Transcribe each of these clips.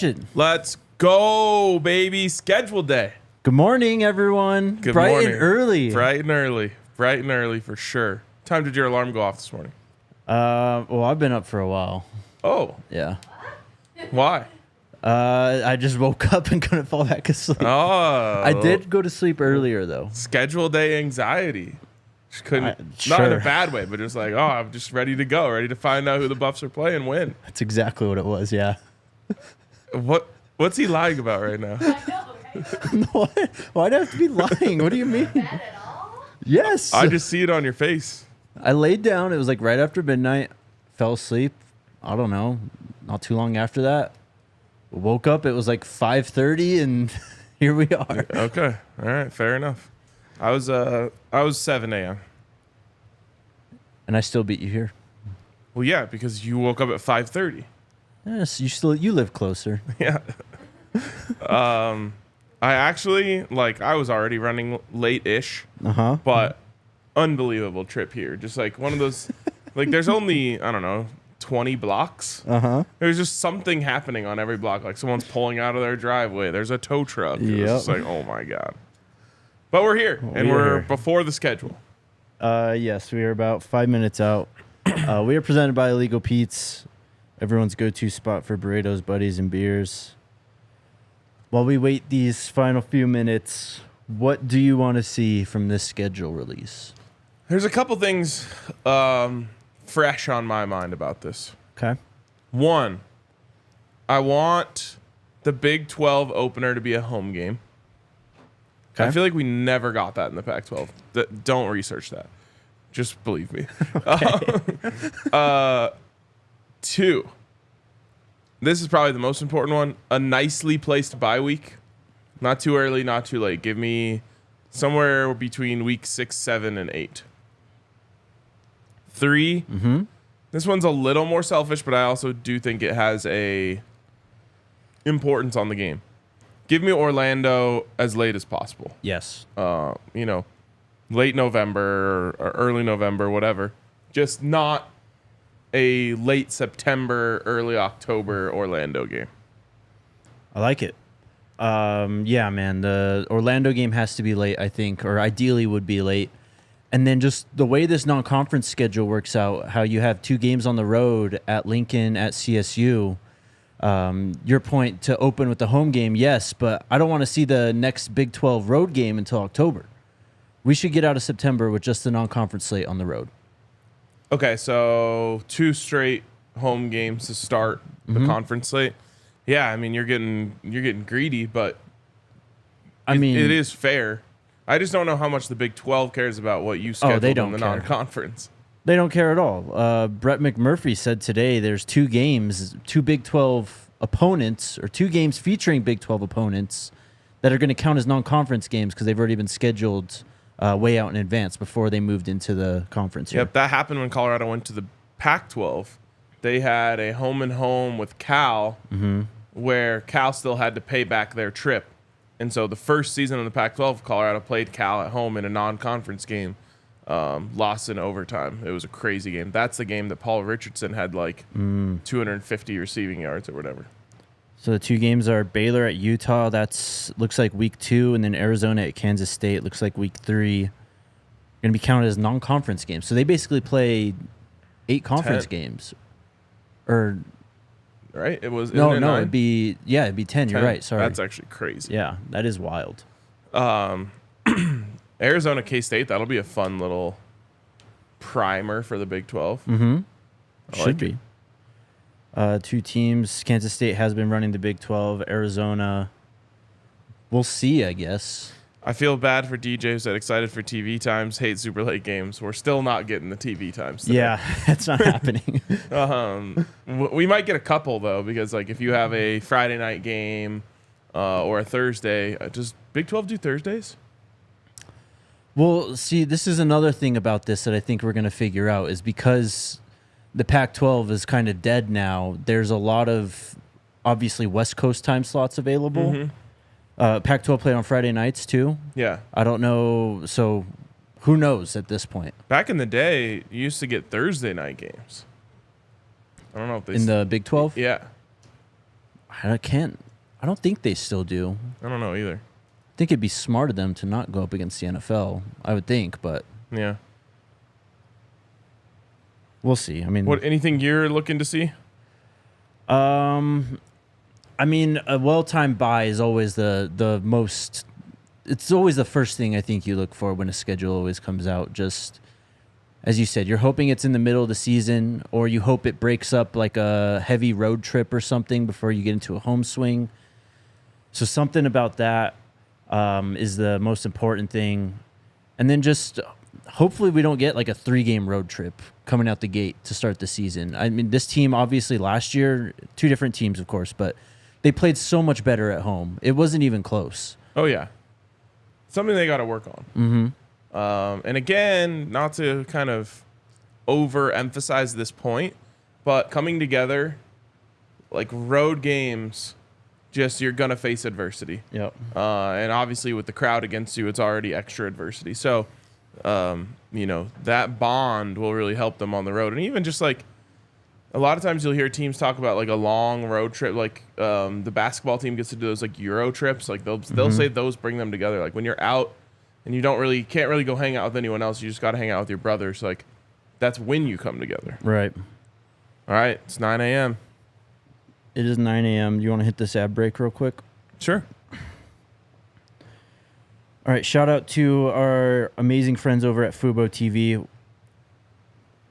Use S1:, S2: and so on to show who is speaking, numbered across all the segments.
S1: edition.
S2: Let's go, baby. Schedule day.
S1: Good morning, everyone.
S2: Good
S1: Bright
S2: morning.
S1: and early.
S2: Bright and early. Bright and early for sure. Time did your alarm go off this morning?
S1: Well, I've been up for a while.
S2: Oh.
S1: Yeah.
S2: Why?
S1: I just woke up and couldn't fall back asleep.
S2: Oh.
S1: I did go to sleep earlier, though.
S2: Schedule day anxiety. Just couldn't,
S1: Sure.
S2: not in a bad way, but just like, oh, I'm just ready to go, ready to find out who the Buffs are playing, win.
S1: That's exactly what it was, yeah.
S2: What's he lying about right now?
S1: What? Why'd I have to be lying? What do you mean?
S3: Bad at all?
S1: Yes.
S2: I just see it on your face.
S1: I laid down. It was like right after midnight. Fell asleep. I don't know. Not too long after that. Woke up. It was like 5:30, and here we are.
S2: Okay. All right. Fair enough. I was 7 a.m.
S1: And I still beat you here.
S2: Well, yeah, because you woke up at 5:30.
S1: Yes, you live closer.
S2: Yeah. I actually, I was already running late-ish, but unbelievable trip here. Just like one of those, there's only, I don't know, 20 blocks. There's just something happening on every block. Like someone's pulling out of their driveway. There's a tow truck. It's just like, oh my God. But we're here, and we're before the schedule.
S1: Yes, we are about 5 minutes out. We are presented by Illegal Pete's, everyone's go-to spot for burritos, buddies, and beers. While we wait these final few minutes, what do you want to see from this schedule release?
S2: There's a couple things fresh on my mind about this.
S1: Okay.
S2: One, I want the Big 12 opener to be a home game.
S1: Okay.
S2: I feel like we never got that in the Pac-12. Don't research that. Just believe me. Two, this is probably the most important one, a nicely placed bye week. Not too early, not too late. Give me somewhere between week 6, 7, and 8. 3, this one's a little more selfish, but I also do think it has a importance on the game. Give me Orlando as late as possible.
S1: Yes.
S2: Late November or early November, whatever. Just not a late September, early October Orlando game.
S1: I like it. Yeah, man. The Orlando game has to be late, I think, or ideally would be late. And then just the way this non-conference schedule works out, how you have 2 games on the road at Lincoln, at CSU. Your point to open with the home game, yes, but I don't want to see the next Big 12 road game until October. We should get out of September with just the non-conference slate on the road.
S2: Okay, so 2 straight home games to start the conference slate. Yeah, I mean you're getting greedy, but it is fair. I just don't know how much the Big 12 cares about what you scheduled in the non-conference.
S1: They don't care at all. Brett McMurphy said today there's 2 games, 2 Big 12 opponents, or 2 games featuring Big 12 opponents that are going to count as non-conference games because they've already been scheduled way out in advance before they moved into the conference.
S2: Yep, that happened when Colorado went to the Pac-12. They had a home-and-home with Cal, where Cal still had to pay back their trip. And so the first season of the Pac-12, Colorado played Cal at home in a non-conference game, lost in overtime. It was a crazy game. That's the game that Paul Richardson had 250 receiving yards or whatever.
S1: So the 2 games are Baylor at Utah. That's looks like week 2, and then Arizona at Kansas State looks like week 3. Going to be counted as non-conference games. So they basically play 8 conference games, or
S2: right? It was
S1: no, it'd be 10. 10. You're right. Sorry,
S2: that's actually crazy.
S1: Yeah, that is wild.
S2: Arizona K-State. That'll be a fun little primer for the Big 12.
S1: Should be. 2 teams. Kansas State has been running the Big 12. Arizona, we'll see, I guess.
S2: I feel bad for DJ who said excited for TV times, hate super late games. We're still not getting the TV times today.
S1: Yeah, it's not happening.
S2: We might get a couple, though, because if you have a Friday night game or a Thursday, does Big 12 do Thursdays?
S1: Well, see, this is another thing about this that I think we're going to figure out is because the Pac-12 is kind of dead now. There's a lot of, obviously, West Coast time slots available. Pac-12 played on Friday nights, too.
S2: Yeah.
S1: I don't know. So who knows at this point?
S2: Back in the day, you used to get Thursday night games. I don't know if they...
S1: In the Big 12?
S2: Yeah.
S1: I don't think they still do.
S2: I don't know either.
S1: I think it'd be smart of them to not go up against the NFL, I would think, but
S2: Yeah.
S1: we'll see. I mean,
S2: Anything you're looking to see?
S1: I mean, a well-timed bye is always the most. It's always the first thing I think you look for when a schedule always comes out. Just as you said, you're hoping it's in the middle of the season, or you hope it breaks up like a heavy road trip or something before you get into a home swing. So something about that is the most important thing. And then just hopefully we don't get like a 3-game road trip coming out the gate to start the season. I mean, this team obviously last year, 2 different teams, of course, but they played so much better at home. It wasn't even close.
S2: Oh, yeah. Something they got to work on.
S1: Mm-hmm.
S2: And again, not to kind of overemphasize this point, but coming together, like road games, just you're going to face adversity.
S1: Yep.
S2: And obviously with the crowd against you, it's already extra adversity. So, that bond will really help them on the road. And even just like a lot of times you'll hear teams talk about like a long road trip, like the basketball team gets to do those like Euro trips. Like they'll say those bring them together. Like when you're out and you can't really go hang out with anyone else. You just got to hang out with your brothers. Like that's when you come together.
S1: Right.
S2: All right. It's 9 a.m.
S1: It is 9 a.m. You want to hit this ad break real quick?
S2: Sure.
S1: All right. Shout out to our amazing friends over at Fubo TV.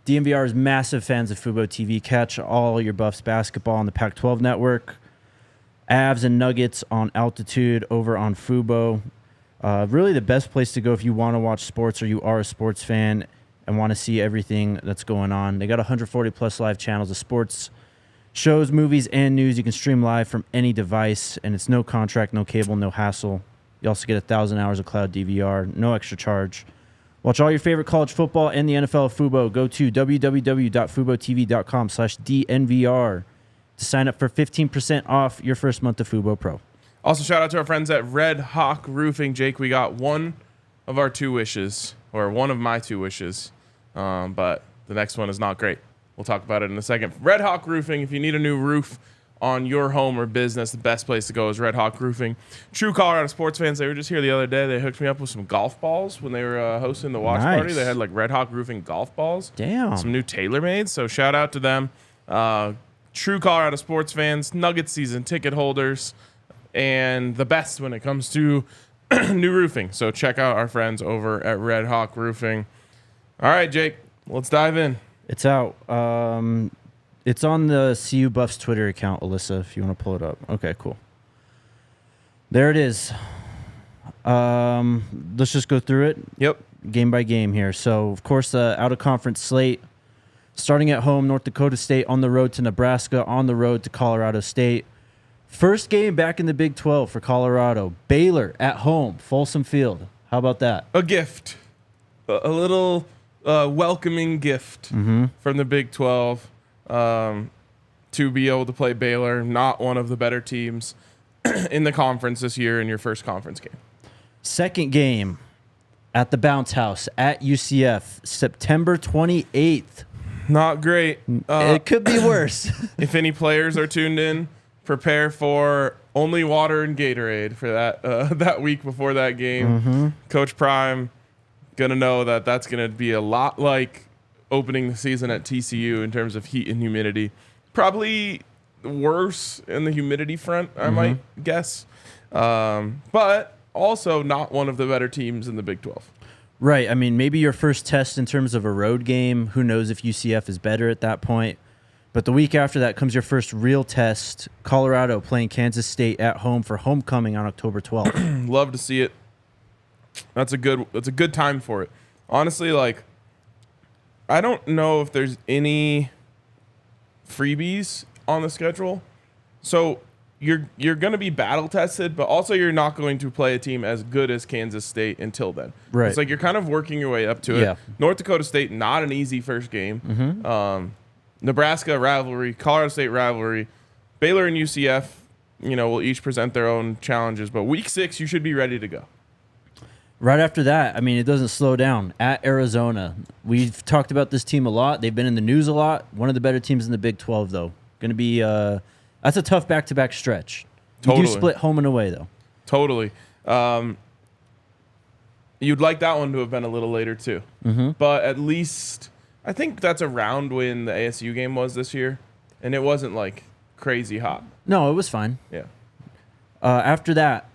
S1: DNVR is massive fans of Fubo TV. Catch all your Buffs basketball on the Pac-12 network. Avs and Nuggets on Altitude over on Fubo. Really the best place to go if you want to watch sports or you are a sports fan and want to see everything that's going on. They got 140 plus live channels of sports, shows, movies, and news. You can stream live from any device, and it's no contract, no cable, no hassle. You also get 1,000 hours of cloud DVR, no extra charge. Watch all your favorite college football and the NFL at Fubo. Go to www.fubotv.com/DNVR to sign up for 15% off your first month of Fubo Pro.
S2: Also, shout out to our friends at Red Hawk Roofing. Jake, we got one of our 2 wishes, or one of my 2 wishes, but the next one is not great. We'll talk about it in a second. Red Hawk Roofing, if you need a new roof on your home or business, the best place to go is Red Hawk Roofing. True Colorado sports fans, they were just here the other day. They hooked me up with some golf balls when they were hosting the watch party. They had like Red Hawk Roofing golf balls.
S1: Damn.
S2: Some new TaylorMades, so shout out to them. True Colorado sports fans, Nugget season ticket holders, and the best when it comes to new roofing. So check out our friends over at Red Hawk Roofing. All right, Jake, let's dive in.
S1: It's out. It's on the CU Buffs Twitter account, Alyssa, if you want to pull it up. Okay, cool. There it is. Let's just go through it.
S2: Yep.
S1: Game by game here. So, of course, the out-of-conference slate. Starting at home, North Dakota State, on the road to Nebraska, on the road to Colorado State. First game back in the Big 12 for Colorado. Baylor at home, Folsom Field. How about that?
S2: A gift. A little welcoming gift from the Big 12 to be able to play Baylor, not one of the better teams in the conference this year in your first conference game.
S1: Second game at the Bounce House at UCF, September 28th.
S2: Not great.
S1: It could be worse.
S2: If any players are tuned in, prepare for only water and Gatorade for that week before that game. Coach Prime gonna know that that's gonna be a lot like opening the season at TCU in terms of heat and humidity. Probably worse in the humidity front, I might guess. But also not one of the better teams in the Big 12.
S1: Right. I mean, maybe your first test in terms of a road game. Who knows if UCF is better at that point. But the week after that comes your first real test. Colorado playing Kansas State at home for homecoming on October 12th.
S2: Love to see it. That's a good time for it. Honestly, like, I don't know if there's any freebies on the schedule. So you're going to be battle tested, but also you're not going to play a team as good as Kansas State until then.
S1: Right.
S2: It's like you're kind of working your way up to it.
S1: Yeah.
S2: North Dakota State, not an easy first game. Nebraska rivalry, Colorado State rivalry. Baylor and UCF, will each present their own challenges. But week 6, you should be ready to go.
S1: Right after that, I mean, it doesn't slow down. At Arizona, we've talked about this team a lot. They've been in the news a lot. One of the better teams in the Big 12, though. Going to be That's a tough back-to-back stretch.
S2: Totally.
S1: You do split home and away, though.
S2: Totally. You'd like that one to have been a little later, too. But at least, I think that's around when the ASU game was this year. And it wasn't, like, crazy hot.
S1: No, it was fine.
S2: Yeah.
S1: After that,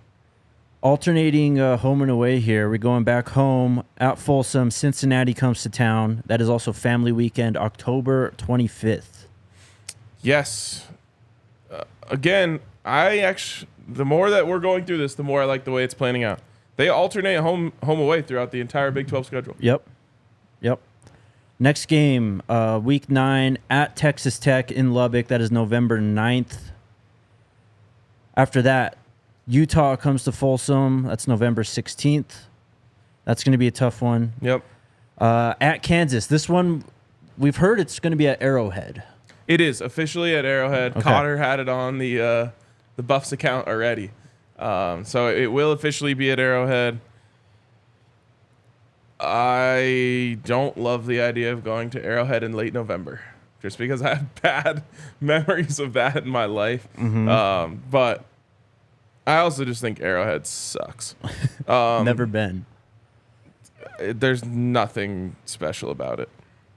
S1: alternating home and away here. We're going back home at Folsom. Cincinnati comes to town. That is also family weekend, October 25th.
S2: Yes. Again, the more that we're going through this, the more I like the way it's planning out. They alternate home away throughout the entire Big 12 schedule.
S1: Yep. Next game, week 9 at Texas Tech in Lubbock. That is November 9th. After that, Utah comes to Folsom. That's November 16th. That's going to be a tough one.
S2: Yep.
S1: At Kansas. This one, we've heard it's going to be at Arrowhead.
S2: It is officially at Arrowhead.
S1: Okay.
S2: Cotter had it on the Buffs account already. So it will officially be at Arrowhead. I don't love the idea of going to Arrowhead in late November, just because I have bad memories of that in my life. But I also just think Arrowhead sucks.
S1: Never been.
S2: There's nothing special about it.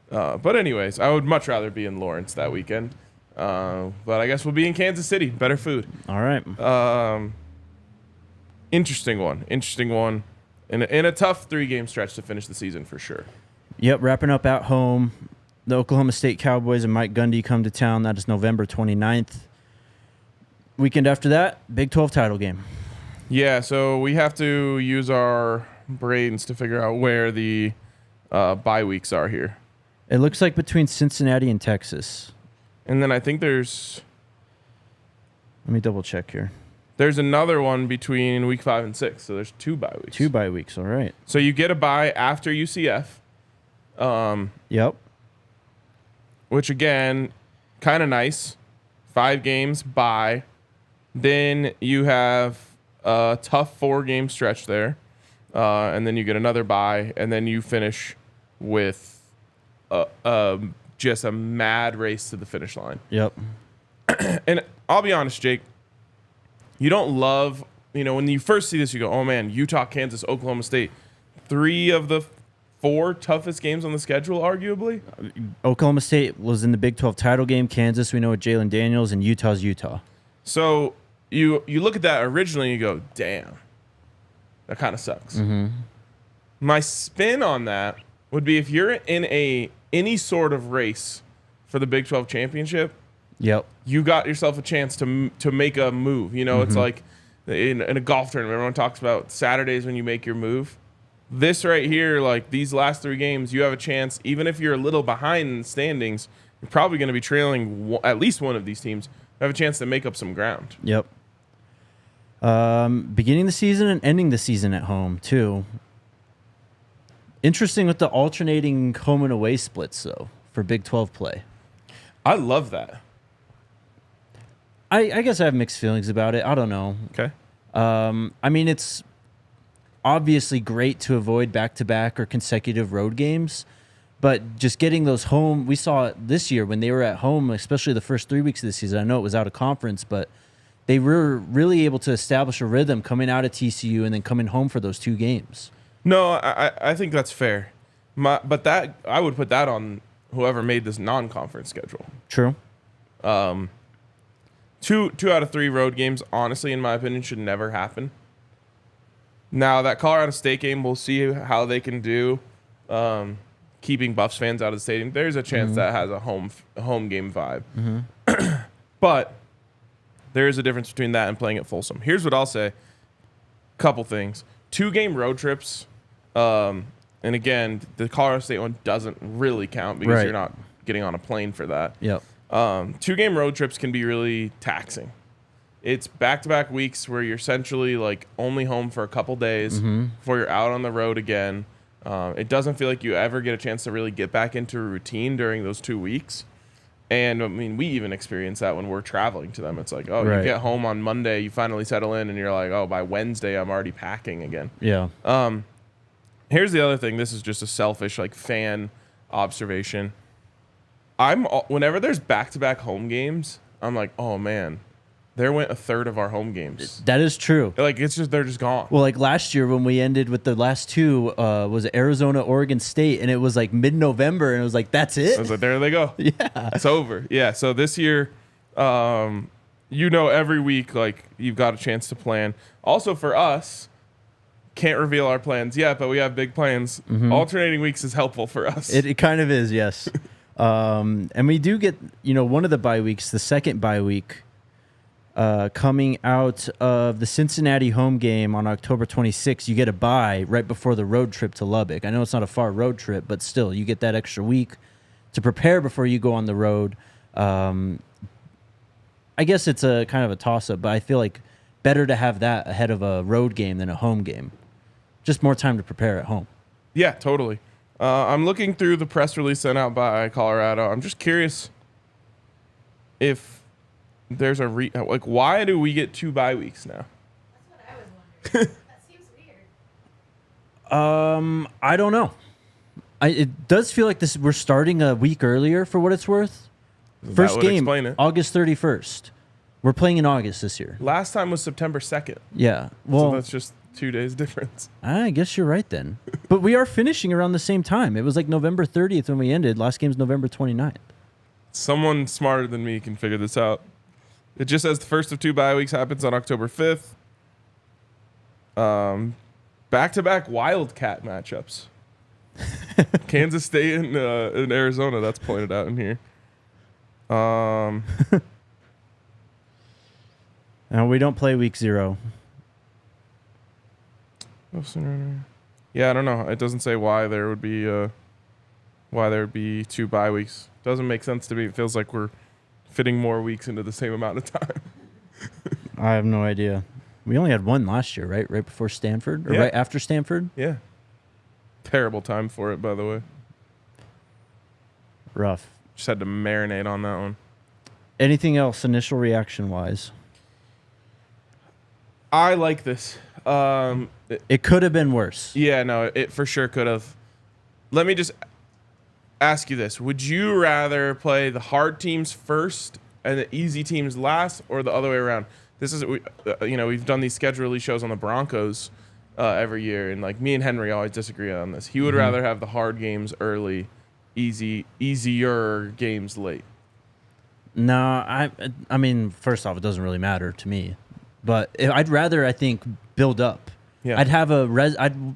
S2: But anyways, I would much rather be in Lawrence that weekend. But I guess we'll be in Kansas City. Better food.
S1: All right.
S2: Interesting one. In a tough 3-game stretch to finish the season for sure.
S1: Yep, wrapping up at home. The Oklahoma State Cowboys and Mike Gundy come to town. That is November 29th. Weekend after that, Big 12 title game.
S2: Yeah, so we have to use our brains to figure out where the bye weeks are here.
S1: It looks like between Cincinnati and Texas.
S2: And then I think there's
S1: Let me double check here.
S2: another one between week 5 and 6. So there's 2 bye weeks.
S1: 2 bye weeks, all right.
S2: So you get a bye after UCF.
S1: Yep.
S2: Which again, kind of nice. 5 games, bye. Then you have a tough 4-game stretch there. And then you get another bye. And then you finish with just a mad race to the finish line.
S1: Yep.
S2: And I'll be honest, Jake. You don't love, when you first see this, you go, oh man, Utah, Kansas, Oklahoma State. 3 of the 4 toughest games on the schedule, arguably.
S1: Oklahoma State was in the Big 12 title game. Kansas, we know with Jalen Daniels, and Utah's Utah.
S2: So you look at that originally and you go, damn, that kind of sucks. My spin on that would be if you're in any sort of race for the Big 12 championship,
S1: Yep.
S2: you got yourself a chance to make a move. It's like in a golf tournament, everyone talks about Saturdays when you make your move. This right here, like these last 3 games, you have a chance, even if you're a little behind in the standings, you're probably going to be trailing at least one of these teams. You have a chance to make up some ground.
S1: Yep. Beginning the season and ending the season at home, too. Interesting with the alternating home and away splits, though, for Big 12 play.
S2: I love that.
S1: I guess I have mixed feelings about it. I don't know.
S2: Okay.
S1: I mean, it's obviously great to avoid back-to-back or consecutive road games, but just getting those home, we saw it this year when they were at home, especially the first 3 weeks of the season. I know it was out of conference, but they were really able to establish a rhythm coming out of TCU and then coming home for those 2 games.
S2: No, I think that's fair. But that I would put that on whoever made this non-conference schedule.
S1: True.
S2: 2 out of 3 road games, honestly, in my opinion, should never happen. Now, that Colorado State game, we'll see how they can do keeping Buffs fans out of the stadium. There's a chance that has a home game vibe. But there is a difference between that and playing at Folsom. Here's what I'll say. Couple things. 2-game road trips. And again, the Colorado State one doesn't really count because you're not getting on a plane for that.
S1: Yep.
S2: 2-game road trips can be really taxing. It's back-to-back weeks where you're essentially like only home for a couple days before you're out on the road again. It doesn't feel like you ever get a chance to really get back into a routine during those 2 weeks. And I mean, we even experience that when we're traveling to them. It's like, oh, you get home on Monday, you finally settle in, and you're like, oh, by Wednesday, I'm already packing again.
S1: Yeah.
S2: Here's the other thing. This is just a selfish, like, fan observation. Whenever there's back-to-back home games, I'm like, oh man, there went a third of our home games.
S1: That is true.
S2: Like it's just they're just gone.
S1: Well, like last year when we ended with the last two, was it Arizona, Oregon State, and it was like mid-November, and it was like, that's it.
S2: I was like, there they go.
S1: Yeah,
S2: It's over. Yeah. So this year, every week, like you've got a chance to plan. Also for us, can't reveal our plans yet, but we have big plans. Alternating weeks is helpful for us.
S1: it kind of is, yes. And we do get, one of the bye weeks, the second bye week, coming out of the Cincinnati home game on October 26th. You get a bye right before the road trip to Lubbock. I know it's not a far road trip, but still, you get that extra week to prepare before you go on the road. I guess it's a kind of a toss-up, but I feel like better to have that ahead of a road game than a home game. Just more time to prepare at home.
S2: Yeah, totally. I'm looking through the press release sent out by Colorado. I'm just curious if there's a why do we get 2 bye weeks now?
S3: That's what I was wondering. That seems weird.
S1: I don't know. It does feel like we're starting a week earlier for what it's worth. First
S2: would
S1: game,
S2: explain it.
S1: August 31st. We're playing in August this year.
S2: Last time was September 2nd.
S1: Yeah. Well,
S2: So that's just 2 days difference.
S1: I guess you're right then. But we are finishing around the same time. It was like November 30th when we ended. Last game's November 29th.
S2: Someone smarter than me can figure this out. It just says the first of 2 bye weeks happens on October 5th. Back-to-back Wildcat matchups. Kansas State and Arizona. That's pointed out in here.
S1: And we don't play week 0.
S2: Yeah, I don't know. It doesn't say why there would be 2 bye weeks. Doesn't make sense to me. It feels like we're fitting more weeks into the same amount of time.
S1: I have no idea. We only had one last year, right? Right before Stanford? Or
S2: Yeah.
S1: right after Stanford?
S2: Yeah. Terrible time for it, by the way.
S1: Rough.
S2: Just had to marinate on that one.
S1: Anything else initial reaction-wise?
S2: I like this.
S1: It could have been worse.
S2: Yeah, no, it for sure could have. Let me just ask you this. Would you rather play the hard teams first and the easy teams last, or the other way around? This is, we've done these schedule release shows on the Broncos every year, and like me and Henry always disagree on this. He would rather have the hard games early, easier games late.
S1: No, I mean, first off, it doesn't really matter to me. But I'd rather, I think, build up.
S2: Yeah.
S1: I'd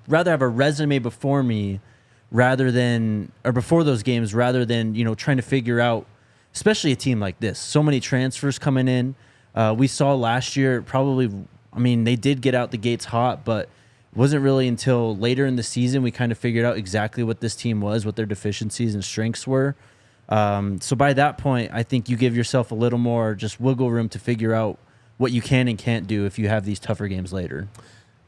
S1: rather have a resume before me before those games rather than, trying to figure out, especially a team like this. So many transfers coming in. We saw last year they did get out the gates hot, but it wasn't really until later in the season we kind of figured out exactly what this team was, what their deficiencies and strengths were. So by that point, I think you give yourself a little more just wiggle room to figure out what you can and can't do if you have these tougher games later.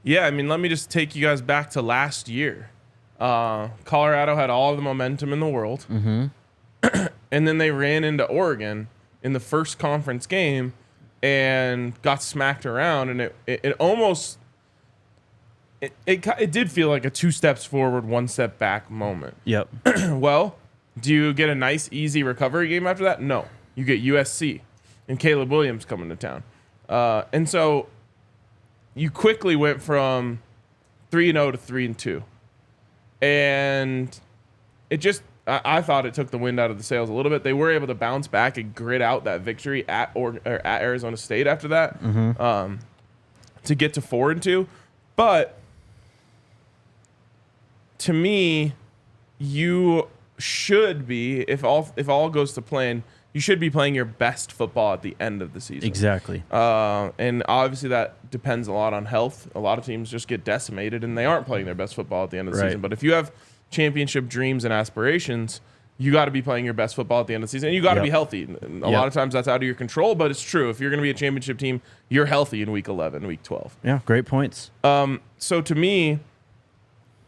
S2: Yeah, I mean, let me just take you guys back to last year. Colorado had all the momentum in the world. Mm-hmm. And then they ran into Oregon in the first conference game and got smacked around. And it almost did feel like a 2 steps forward, 1 step back moment.
S1: Yep.
S2: Well, do you get a nice, easy recovery game after that? No. You get USC and Caleb Williams coming to town. And so you quickly went from 3-0 to 3-2. And it just, I thought it took the wind out of the sails a little bit. They were able to bounce back and grit out that victory at Arizona State after that to get to 4-2. But to me, you should be, if all goes to plan, you should be playing your best football at the end of the season.
S1: Exactly.
S2: And obviously that depends a lot on health. A lot of teams just get decimated and they aren't playing their best football at the end of the season. But if you have championship dreams and aspirations, you got to be playing your best football at the end of the season. And you got to be healthy. And a lot of times that's out of your control, but it's true. If you're going to be a championship team, you're healthy in week 11, week 12.
S1: Yeah, great points.
S2: So to me,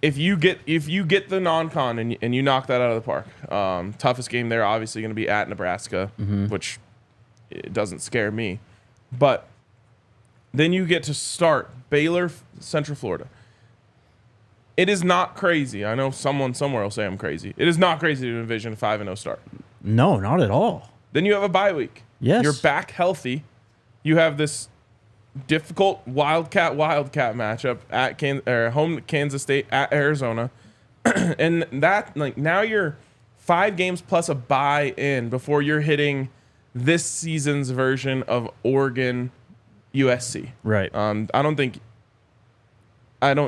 S2: if you get the non-con and you knock that out of the park, toughest game there obviously going to be at Nebraska, which it doesn't scare me. But then you get to start Baylor, Central Florida. It is not crazy. I know someone somewhere will say I'm crazy. It is not crazy to envision a 5-0 start.
S1: No, not at all.
S2: Then you have a bye week.
S1: Yes.
S2: You're back healthy. You have this difficult Wildcat matchup at home Kansas State at Arizona. And that, like, now you're 5 games plus a bye in before you're hitting this season's version of Oregon USC.
S1: Right.
S2: I don't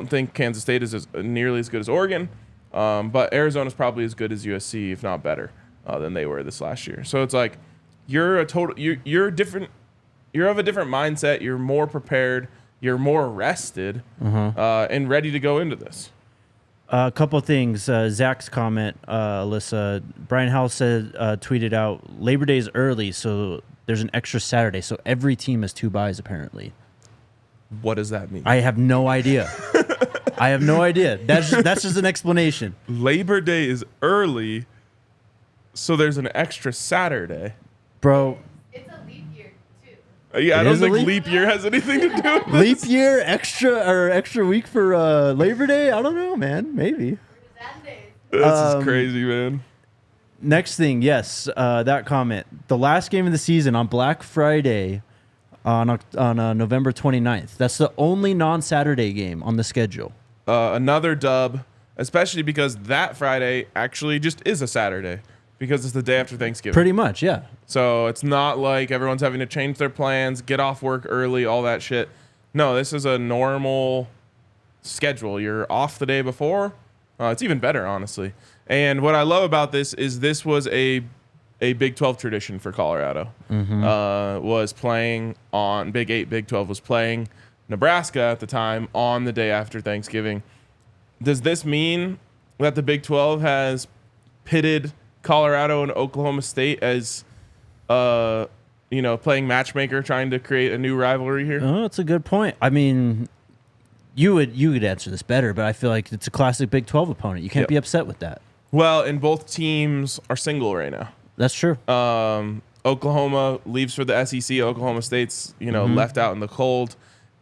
S2: think Kansas State is nearly as good as Oregon, but Arizona's probably as good as USC, if not better, than they were this last year. So it's like you're different. You're of a different mindset. You're more prepared. You're more rested and ready to go into this.
S1: A couple things. Zach's comment, Alyssa. Brian Howell said, tweeted out, Labor Day is early, so there's an extra Saturday. So every team has 2 byes, apparently.
S2: What does that mean?
S1: I have no idea. I have no idea. That's just an explanation.
S2: Labor Day is early, so there's an extra Saturday.
S1: Bro,
S3: It's a leap year too.
S2: Yeah, I
S1: It
S2: don't
S1: is a
S2: think
S1: leap-
S2: leap year has anything to do with this.
S1: leap year, extra week for Labor Day? I don't know, man. Maybe.
S3: Sundays.
S2: This is crazy, man.
S1: Next thing, yes, that comment. The last game of the season on Black Friday on November 29th. That's the only non-Saturday game on the schedule.
S2: Another dub, especially because that Friday actually just is a Saturday because it's the day after Thanksgiving.
S1: Pretty much, yeah.
S2: So it's not like everyone's having to change their plans, get off work early, all that shit. No, this is a normal schedule. You're off the day before. It's even better, honestly. And what I love about this is this was a Big 12 tradition for Colorado. Was playing on Big 8, Big 12 was playing Nebraska at the time on the day after Thanksgiving. Does this mean that the Big 12 has pitted Colorado and Oklahoma State as playing matchmaker, trying to create a new rivalry here?
S1: Oh, that's a good point. I mean, you would answer this better, but I feel like it's a classic Big 12 opponent. You can't
S2: Yep.
S1: be upset with that.
S2: Well, and both teams are single right now.
S1: That's true.
S2: Oklahoma leaves for the SEC. Oklahoma State's, left out in the cold.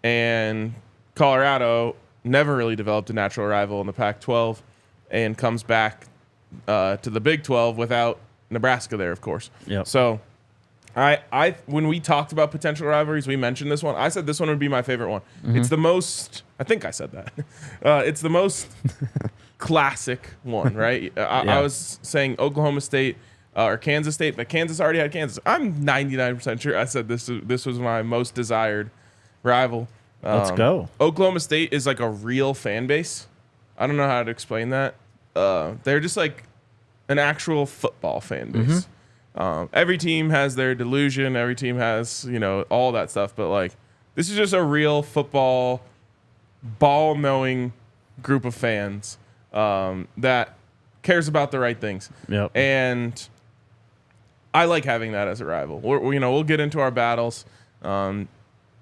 S2: And Colorado never really developed a natural rival in the Pac-12 and comes back to the Big 12 without Nebraska there, of course.
S1: Yep.
S2: So when we talked about potential rivalries, we mentioned this one. I said this one would be my favorite one. It's the most, I think I said that. It's the most classic one, right? I was saying Oklahoma State or Kansas State, but Kansas already had Kansas. I'm 99% sure I said this was my most desired rival.
S1: Let's go.
S2: Oklahoma State is like a real fan base. I don't know how to explain that. They're just like an actual football fan base. Every team has their delusion. Every team has, all that stuff. But like, this is just a real football, ball-knowing group of fans that cares about the right things.
S1: Yep.
S2: And I like having that as a rival. We'll get into our battles.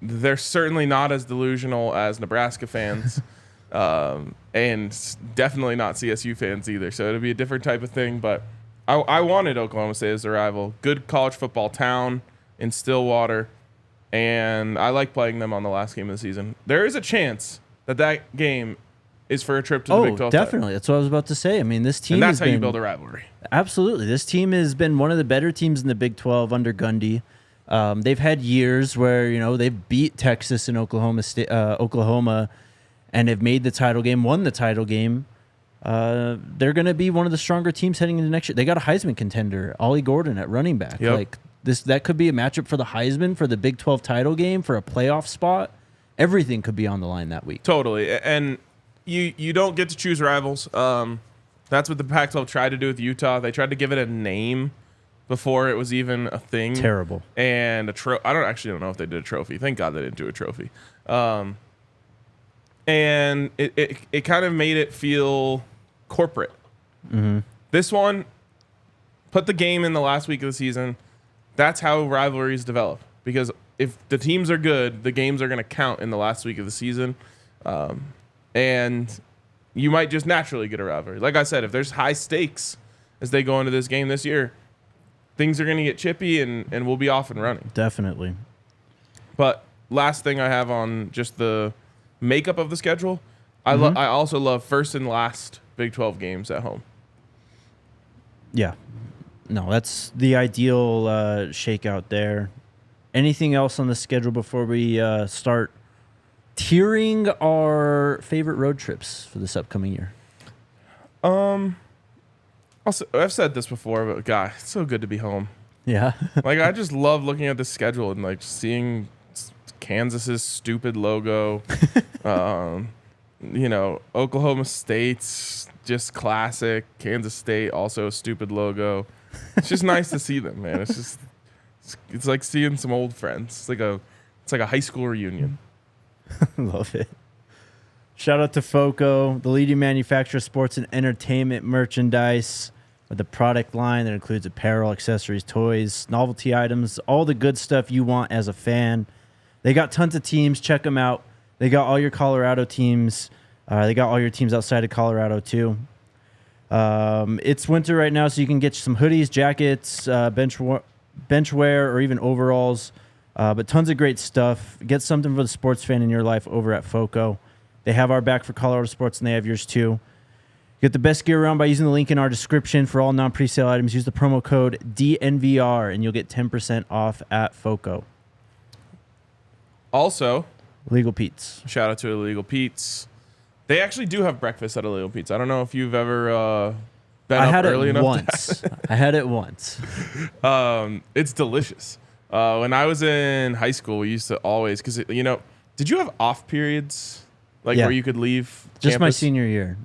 S2: They're certainly not as delusional as Nebraska fans, and definitely not CSU fans either. So it'll be a different type of thing. But I wanted Oklahoma State as a rival. Good college football town in Stillwater, and I like playing them on the last game of the season. There is a chance that game is for a trip to the Big 12
S1: definitely. That's what I was about to say. I mean, this team
S2: and that's how you
S1: been-
S2: build a rivalry.
S1: Absolutely. This team has been one of the better teams in the Big 12 under Gundy. They've had years where, they've beat Texas and Oklahoma, and have made the title game, won the title game. They're going to be one of the stronger teams heading into next year. They got a Heisman contender, Ollie Gordon at running back.
S2: Yep.
S1: Like that could be a matchup for the Heisman, for the Big 12 title game, for a playoff spot. Everything could be on the line that week.
S2: Totally. And you don't get to choose rivals. That's what the Pac-12 tried to do with Utah. They tried to give it a name before it was even a thing.
S1: Terrible.
S2: And I don't know if they did a trophy. Thank God they didn't do a trophy. And it kind of made it feel corporate. This one, put the game in the last week of the season. That's how rivalries develop. Because if the teams are good, the games are going to count in the last week of the season. And you might just naturally get a rivalry. Like I said, if there's high stakes as they go into this game this year, things are going to get chippy and we'll be off and running.
S1: Definitely.
S2: But last thing I have on just the makeup of the schedule, I also love first and last Big 12 games at home.
S1: Yeah. No, that's the ideal shakeout there. Anything else on the schedule before we start tiering our favorite road trips for this upcoming year?
S2: Also, I've said this before, but God, it's so good to be home.
S1: Yeah.
S2: Like, I just love looking at the schedule and like seeing Kansas's stupid logo. Oklahoma State's just classic. Kansas State also a stupid logo. It's just nice to see them, man. It's like seeing some old friends. It's like a high school reunion.
S1: Love it. Shout out to FOCO, the leading manufacturer of sports and entertainment merchandise, with a product line that includes apparel, accessories, toys, novelty items, all the good stuff you want as a fan. They got tons of teams. Check them out. They got all your Colorado teams. They got all your teams outside of Colorado too. It's winter right now, so you can get some hoodies, jackets, bench wear, or even overalls. But tons of great stuff. Get something for the sports fan in your life over at FOCO. They have our back for Colorado sports, and they have yours too. Get the best gear around by using the link in our description for all non-presale items. Use the promo code DNVR, and you'll get 10% off at FOCO.
S2: Also,
S1: Illegal Pete's.
S2: shout out to Illegal Pete's. They actually do have breakfast at Illegal Pete's. I don't know if you've ever been up early enough.
S1: I had it once.
S2: It's delicious. When I was in high school, we used to always, because, did you have off periods? Like,
S1: Yeah.
S2: where you could leave
S1: Just my
S2: campus?
S1: senior year.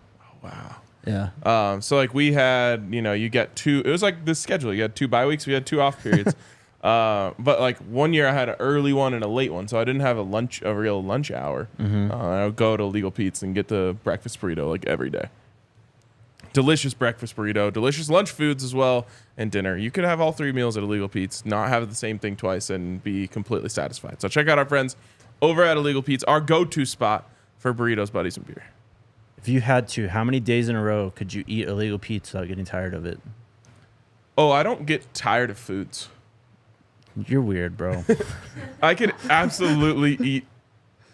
S2: Wow.
S1: Yeah.
S2: So like we had, you get two, it was like this schedule. You had 2 bye weeks, we had 2 off periods. But like one year I had an early one and a late one. So I didn't have a real lunch hour. I would go to Legal Pete's and get the breakfast burrito like every day. Delicious breakfast burrito, delicious lunch foods as well, and dinner. You could have all 3 meals at Illegal Pete's, not have the same thing twice, and be completely satisfied. So check out our friends over at Illegal Pete's, our go-to spot for burritos, buddies, and beer.
S1: If you had to, how many days in a row could you eat illegal pizza without getting tired of it?
S2: Oh, I don't get tired of foods.
S1: You're weird, bro.
S2: I could absolutely eat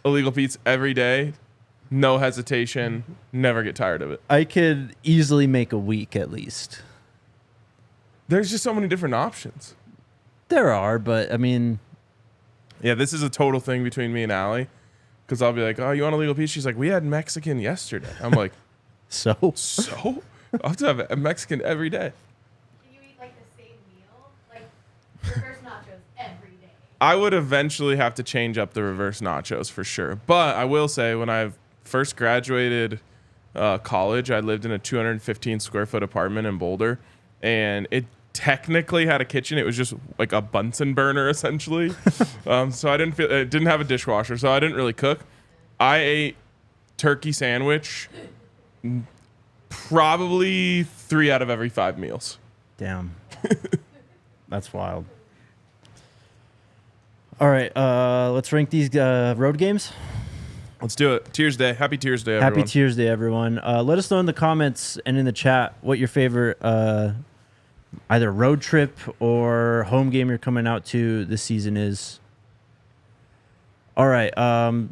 S2: Illegal Pete's every day, no hesitation, never get tired of it.
S1: I could easily make a week at least.
S2: There's just so many different options.
S1: There are, but I mean,
S2: Yeah, this is a total thing between me and Allie. Because I'll be like, oh, you want a Legal Pete's? She's like, we had Mexican yesterday. I'm like,
S1: so
S2: I'll have to have a Mexican every day.
S3: Can you eat like the same meal? Like reverse nachos every day?
S2: I would eventually have to change up the reverse nachos for sure. But I will say, when I first graduated college, I lived in a 215 square foot apartment in Boulder, and it technically had a kitchen. It was just like a Bunsen burner essentially. So I didn't have a dishwasher, so I didn't really cook. I ate turkey sandwich probably 3 out of every 5 meals.
S1: damn. That's wild. All right, let's rank these road games.
S2: Let's do it. Tiersday. Happy Tiersday, everyone.
S1: Happy Tiersday, everyone. Let us know in the comments and in the chat what your favorite either road trip or home game you're coming out to this season is. All right.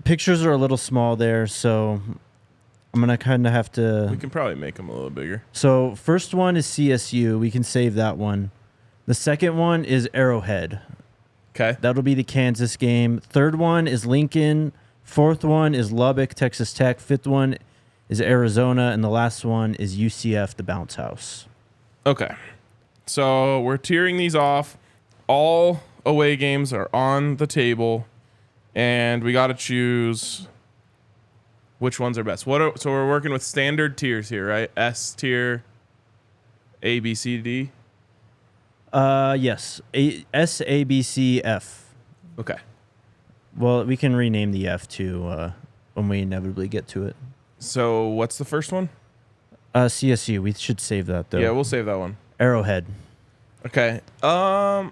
S1: Pictures are a little small there, so I'm going to kind of have to...
S2: We can probably make them a little bigger.
S1: So first one is CSU. We can save that one. The second one is Arrowhead.
S2: Okay.
S1: That'll be the Kansas game. Third one is Lincoln. Fourth one is Lubbock, Texas Tech. Fifth one is Arizona. And the last one is UCF, the Bounce House.
S2: Okay. So we're tiering these off. All away games are on the table, and we got to choose which ones are best. So we're working with standard tiers here, right? S tier, A, B, C, D.
S1: Yes. S, A, B, C, F.
S2: Okay.
S1: Well, we can rename the F to when we inevitably get to it.
S2: So what's the first one?
S1: CSU. We should save that, though.
S2: Yeah, we'll save that one.
S1: Arrowhead.
S2: Okay. So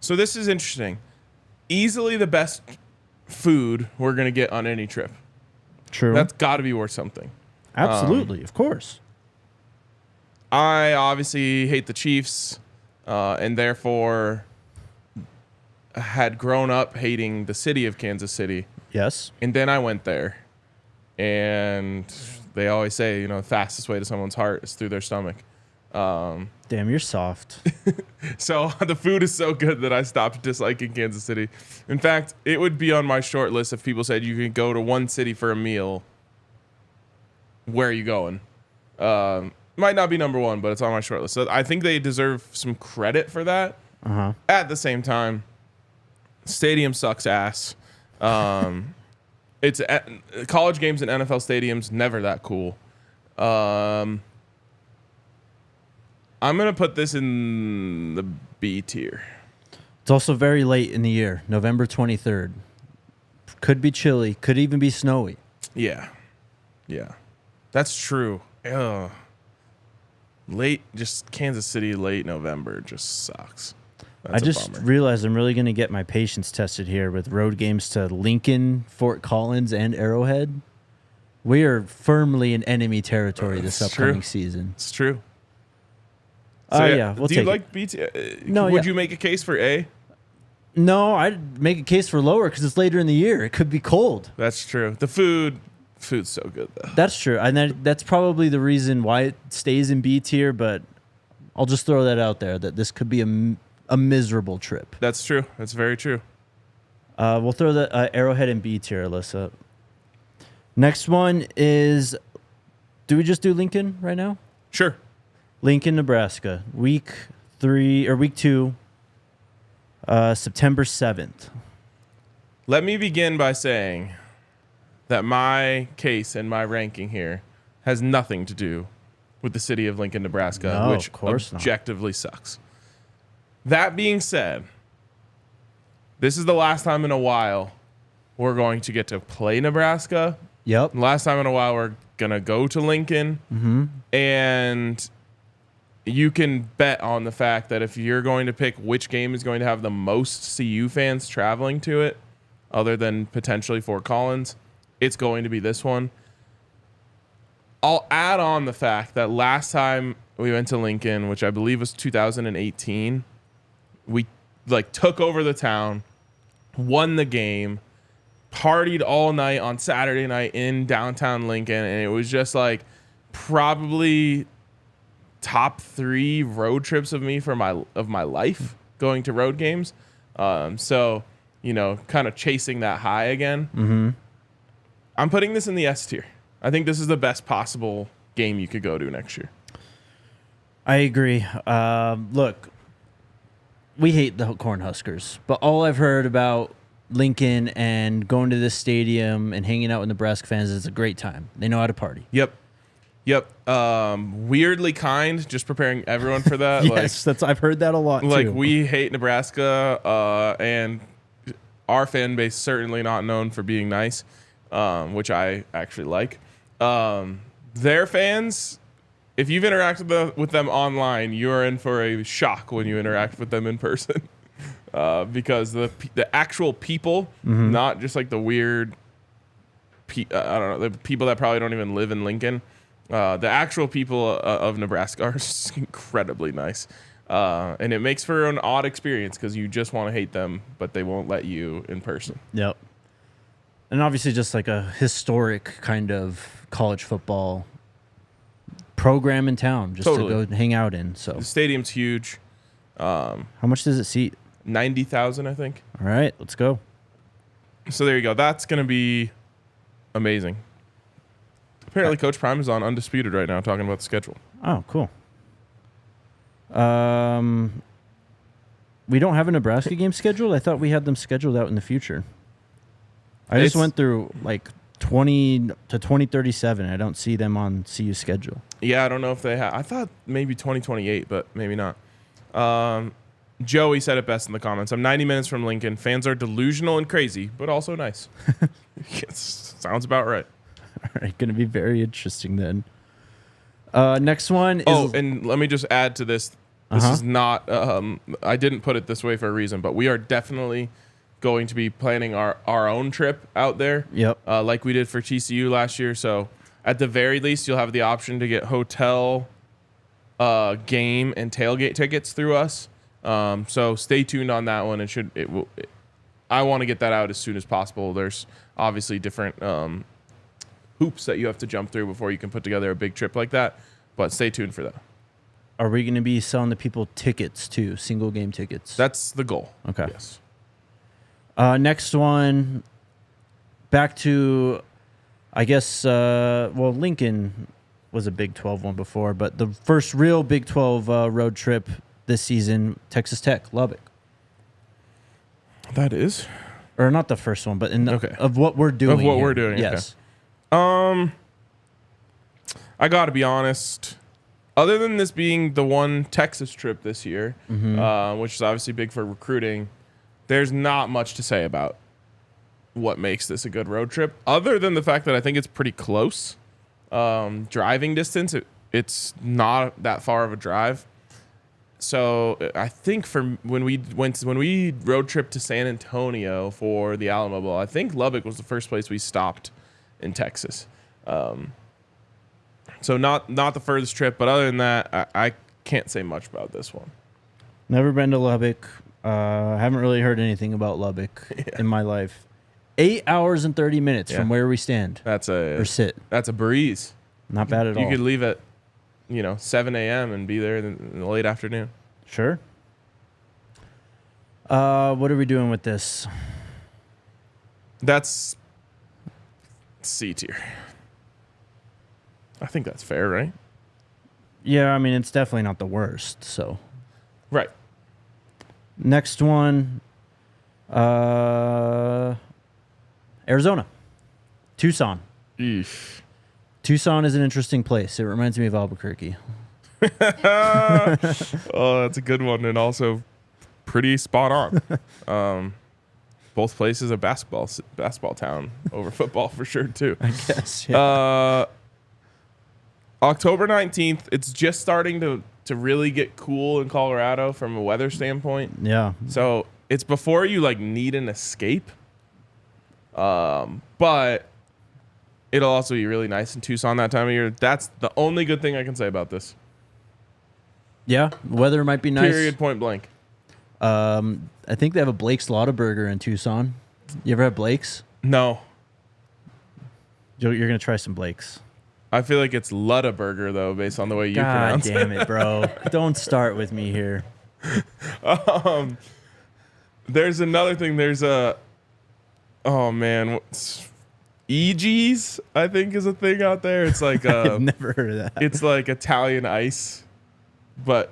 S2: this is interesting. Easily the best food we're going to get on any trip.
S1: True.
S2: That's got to be worth something.
S1: Absolutely. Of course.
S2: I obviously hate the Chiefs, and therefore had grown up hating the city of Kansas City.
S1: Yes.
S2: And then I went there, and they always say, the fastest way to someone's heart is through their stomach.
S1: Damn, you're soft.
S2: So the food is so good that I stopped disliking Kansas City. In fact, it would be on my short list if people said you could go to one city for a meal. Where are you going? Might not be number one, but it's on my short list. So I think they deserve some credit for that.
S1: Uh-huh.
S2: At the same time, stadium sucks ass. It's college games in NFL stadiums, never that cool. I'm going to put this in the B tier.
S1: It's also very late in the year, November 23rd. Could be chilly, could even be snowy.
S2: Yeah. Yeah. That's true. Ugh. Late, just Kansas City, late November just sucks. That's
S1: I just realized I'm really going to get my patience tested here with road games to Lincoln, Fort Collins, and Arrowhead. We are firmly in enemy territory this upcoming season.
S2: It's true.
S1: Yeah, we'll
S2: do
S1: take
S2: you like BT?
S1: No,
S2: would you make a case for A?
S1: No, I'd make a case for lower because it's later in the year. It could be cold.
S2: That's true. The food's so good though.
S1: That's true, and that's probably the reason why it stays in B tier. But I'll just throw that out there that this could be a miserable trip.
S2: That's true. That's very true.
S1: We'll throw the Arrowhead in B tier, Alyssa. Next one is, do we just do Lincoln right now?
S2: Sure.
S1: Lincoln, Nebraska, week 2, September 7th.
S2: Let me begin by saying that my case and my ranking here has nothing to do with the city of Lincoln, Nebraska,
S1: No,
S2: which
S1: of course
S2: objectively sucks. That being said, this is the last time in a while we're going to get to play Nebraska.
S1: Yep.
S2: Last time in a while we're going to go to Lincoln.
S1: Mm-hmm.
S2: And you can bet on the fact that if you're going to pick which game is going to have the most CU fans traveling to it, other than potentially Fort Collins, it's going to be this one. I'll add on the fact that last time we went to Lincoln, which I believe was 2018, we took over the town, won the game, partied all night on Saturday night in downtown Lincoln, and it was just probably top 3 road trips of my life going to road games. So, kind of chasing that high again.
S1: Mm-hmm.
S2: I'm putting this in the S tier. I think this is the best possible game you could go to next year.
S1: I agree. Look, we hate the Cornhuskers, but all I've heard about Lincoln and going to this stadium and hanging out with Nebraska fans is a great time. They know how to party.
S2: Yep. Weirdly kind, just preparing everyone for that.
S1: Yes, I've heard that a lot too.
S2: We hate Nebraska, and our fan base certainly not known for being nice, which I actually like. Their fans, if you've interacted with them online, you're in for a shock when you interact with them in person. Because the actual people, not just the weird, the people that probably don't even live in Lincoln, the actual people of Nebraska are incredibly nice. And it makes for an odd experience because you just want to hate them, but they won't let you in person.
S1: Yep. And obviously just a historic kind of college football program in town just to go hang out in. So
S2: the stadium's huge.
S1: How much does it seat?
S2: 90,000, I think.
S1: All right, let's go.
S2: So there you go. That's going to be amazing. Apparently, Coach Prime is on Undisputed right now talking about the schedule.
S1: Oh, cool. We don't have a Nebraska game scheduled? I thought we had them scheduled out in the future. I just went through 20 to 2037. I don't see them on CU's schedule.
S2: Yeah, I don't know if they have. I thought maybe 2028, but maybe not. Joey said it best in the comments. I'm 90 minutes from Lincoln. Fans are delusional and crazy, but also nice. Sounds about right.
S1: All right, going to be very interesting then. Next one is...
S2: Oh, and let me just add to this. This is not... I didn't put it this way for a reason, but we are definitely going to be planning our own trip out there.
S1: Yep.
S2: Like we did for TCU last year. So at the very least, you'll have the option to get hotel, game, and tailgate tickets through us. So stay tuned on that one. I want to get that out as soon as possible. There's obviously different hoops that you have to jump through before you can put together a big trip like that, but stay tuned for that.
S1: Are we going to be selling the people tickets too, single game tickets?
S2: That's the goal.
S1: Okay.
S2: Yes.
S1: Next one, back to, I guess, Lincoln was a Big 12 one before, but the first real Big 12 road trip this season, Texas Tech, Lubbock.
S2: That is?
S1: Or not the first one, but
S2: Okay.
S1: of what we're doing.
S2: Of what
S1: here.
S2: we're doing,
S1: yes.
S2: I got to be honest. Other than this being the one Texas trip this year, which is obviously big for recruiting, there's not much to say about what makes this a good road trip, other than the fact that I think it's pretty close. Driving distance, it's not that far of a drive. So I think when we road trip to San Antonio for the Alamo Bowl, I think Lubbock was the first place we stopped in Texas. So not the furthest trip, but other than that, I can't say much about this one.
S1: Never been to Lubbock. Haven't really heard anything about Lubbock in my life. 8 hours and 30 minutes from where we stand.
S2: That's
S1: That's
S2: a breeze.
S1: not bad at all.
S2: You could leave at 7 a.m. and be there in the late afternoon.
S1: Sure. What are we doing with this?
S2: That's C tier. I think that's fair, right?
S1: Yeah, I mean, it's definitely not the worst. So
S2: Right.
S1: next one, Arizona, Tucson.
S2: Eesh.
S1: Tucson is an interesting place. It reminds me of Albuquerque.
S2: Oh, that's a good one, and also pretty spot on. Both places a basketball town over football for sure too.
S1: I guess. Yeah.
S2: October 19th. It's just starting to really get cool in Colorado from a weather standpoint.
S1: Yeah.
S2: So it's before you need an escape. But it'll also be really nice in Tucson that time of year. That's the only good thing I can say about this.
S1: Yeah. Weather might be nice.
S2: Period. Point blank.
S1: I think they have a Blake's Lottaburger in Tucson. You ever had Blake's?
S2: No.
S1: You're going to try some Blake's.
S2: I feel like it's Luttaburger though, based on the way you
S1: God
S2: pronounce
S1: damn
S2: it.
S1: it, bro. Don't start with me here.
S2: There's another thing. There's EG's, I think, is a thing out there. It's like
S1: I've never heard of that.
S2: it's like Italian ice, but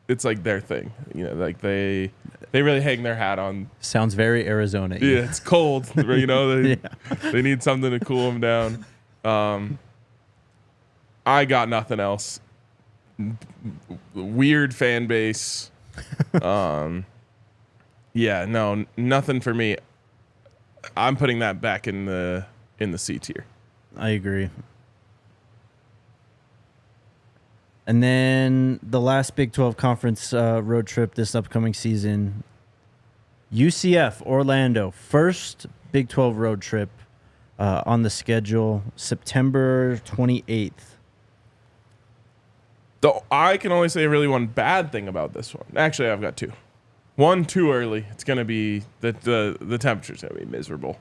S2: it's like their thing. They really hang their hat on.
S1: Sounds very Arizona.
S2: Yeah, it's cold. They need something to cool them down. I got nothing else. Weird fan base. Nothing for me. I'm putting that back in the C tier.
S1: I agree. And then the last Big 12 conference road trip this upcoming season, UCF, Orlando. First Big 12 road trip on the schedule, September 28th.
S2: Though I can only say really one bad thing about this one. Actually, I've got two. One, too early. It's going to be the temperature's going to be miserable.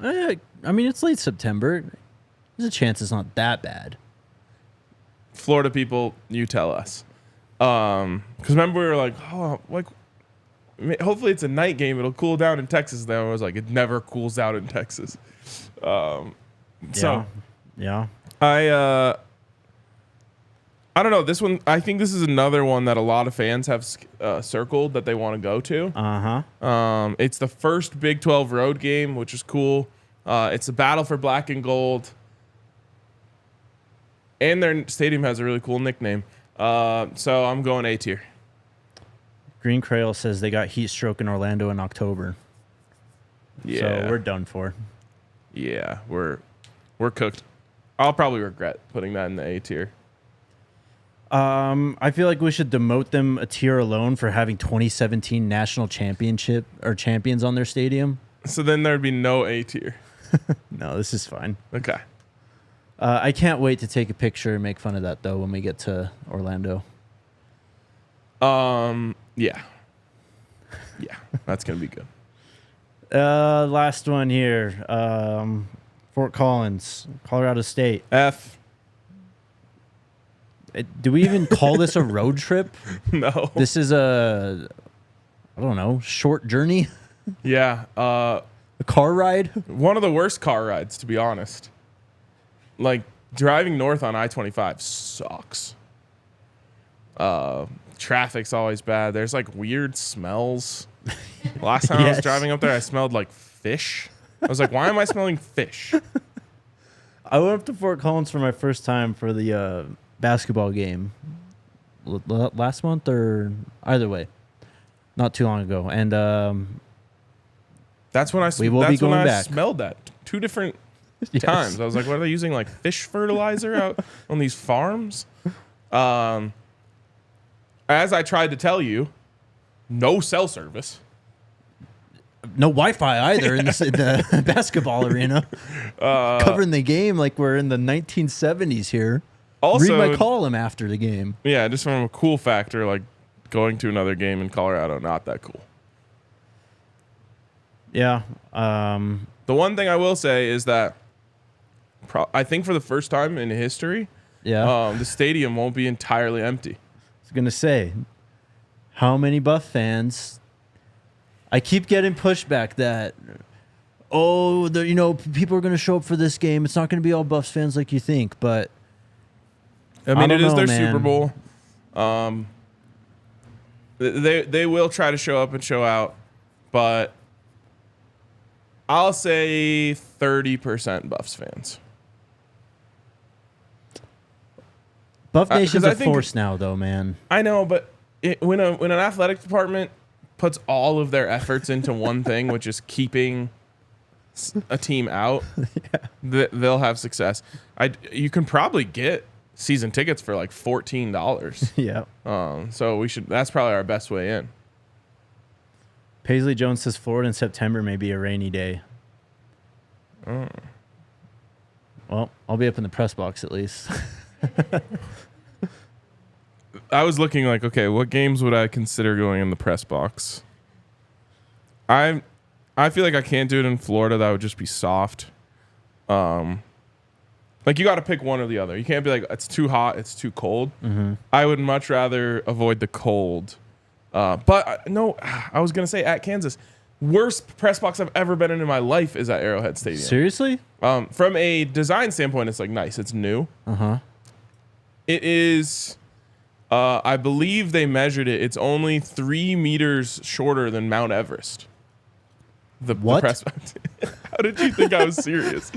S1: I mean, it's late September. There's a chance it's not that bad.
S2: Florida people, you tell us. Because remember we were like, hopefully it's a night game. It'll cool down in Texas. Then I was like, it never cools out in Texas.
S1: Yeah.
S2: I don't know. This one, I think this is another one that a lot of fans have circled that they want to go to. It's the first Big 12 road game, which is cool. It's a battle for black and gold. And their stadium has a really cool nickname. So I'm going A tier.
S1: Green Crail says they got heat stroke in Orlando in October.
S2: Yeah.
S1: So we're done for.
S2: Yeah, we're cooked. I'll probably regret putting that in the A tier.
S1: I feel like we should demote them a tier alone for having 2017 national championship or champions on their stadium.
S2: So then there'd be no A tier.
S1: No, this is fine.
S2: Okay.
S1: I can't wait to take a picture and make fun of that though when we get to Orlando.
S2: Yeah, that's gonna be good.
S1: Last one here. Fort Collins, Colorado State.
S2: F.
S1: Do we even call this a road trip?
S2: No.
S1: This is I don't know, short journey,
S2: Yeah.
S1: a car ride.
S2: One of the worst car rides, to be honest. Like, driving north on I-25 sucks. Traffic's always bad. There's like weird smells. Last time I was
S1: Yes.
S2: driving up there, I smelled like fish. I was like, why am I smelling fish?
S1: I went up to Fort Collins for my first time for the basketball game last month, or either way, not too long ago. And
S2: That's when I
S1: We will be going back.
S2: smelled that 2 different
S1: yes.
S2: times. I was like, what are they using, like fish fertilizer out on these farms? As I tried to tell you, no cell service.
S1: No Wi-Fi either in the basketball arena. Covering the game like we're in the 1970s here.
S2: Also,
S1: Read my column after the game.
S2: yeah, just from a cool factor, like going to another game in Colorado, not that cool.
S1: Yeah.
S2: The one thing I will say is that I think for the first time in history,
S1: Yeah.
S2: the stadium won't be entirely empty.
S1: I was gonna say, how many Buff fans? I keep getting pushback that, people are gonna show up for this game. It's not gonna be all Buffs fans like you think, but
S2: I mean,
S1: don't
S2: it is
S1: know,
S2: their
S1: man.
S2: Super Bowl. They will try to show up and show out, but I'll say 30% Buffs fans.
S1: Buff Nation's
S2: 'cause I
S1: a
S2: think-
S1: force now, though, man.
S2: I know, but when an athletic department puts all of their efforts into one thing, which is keeping a team out, they'll have success. You can probably get season tickets for like $14.
S1: Yeah.
S2: So that's probably our best way in.
S1: Paisley Jones says Florida in September may be a rainy day. Well, I'll be up in the press box at least.
S2: I was looking like, okay, what games would I consider going in the press box? I feel like I can't do it in Florida. That would just be soft. Like you got to pick one or the other. You can't be like, it's too hot, it's too cold.
S1: Mm-hmm.
S2: I would much rather avoid the cold. But no, I was gonna say at Kansas, worst press box I've ever been in my life is at Arrowhead Stadium.
S1: Seriously?
S2: From a design standpoint, it's like nice. It's new.
S1: Uh-huh.
S2: It is. I believe they measured it. It's only 3 meters shorter than Mount Everest. The
S1: What?
S2: press box. How did you think I was serious?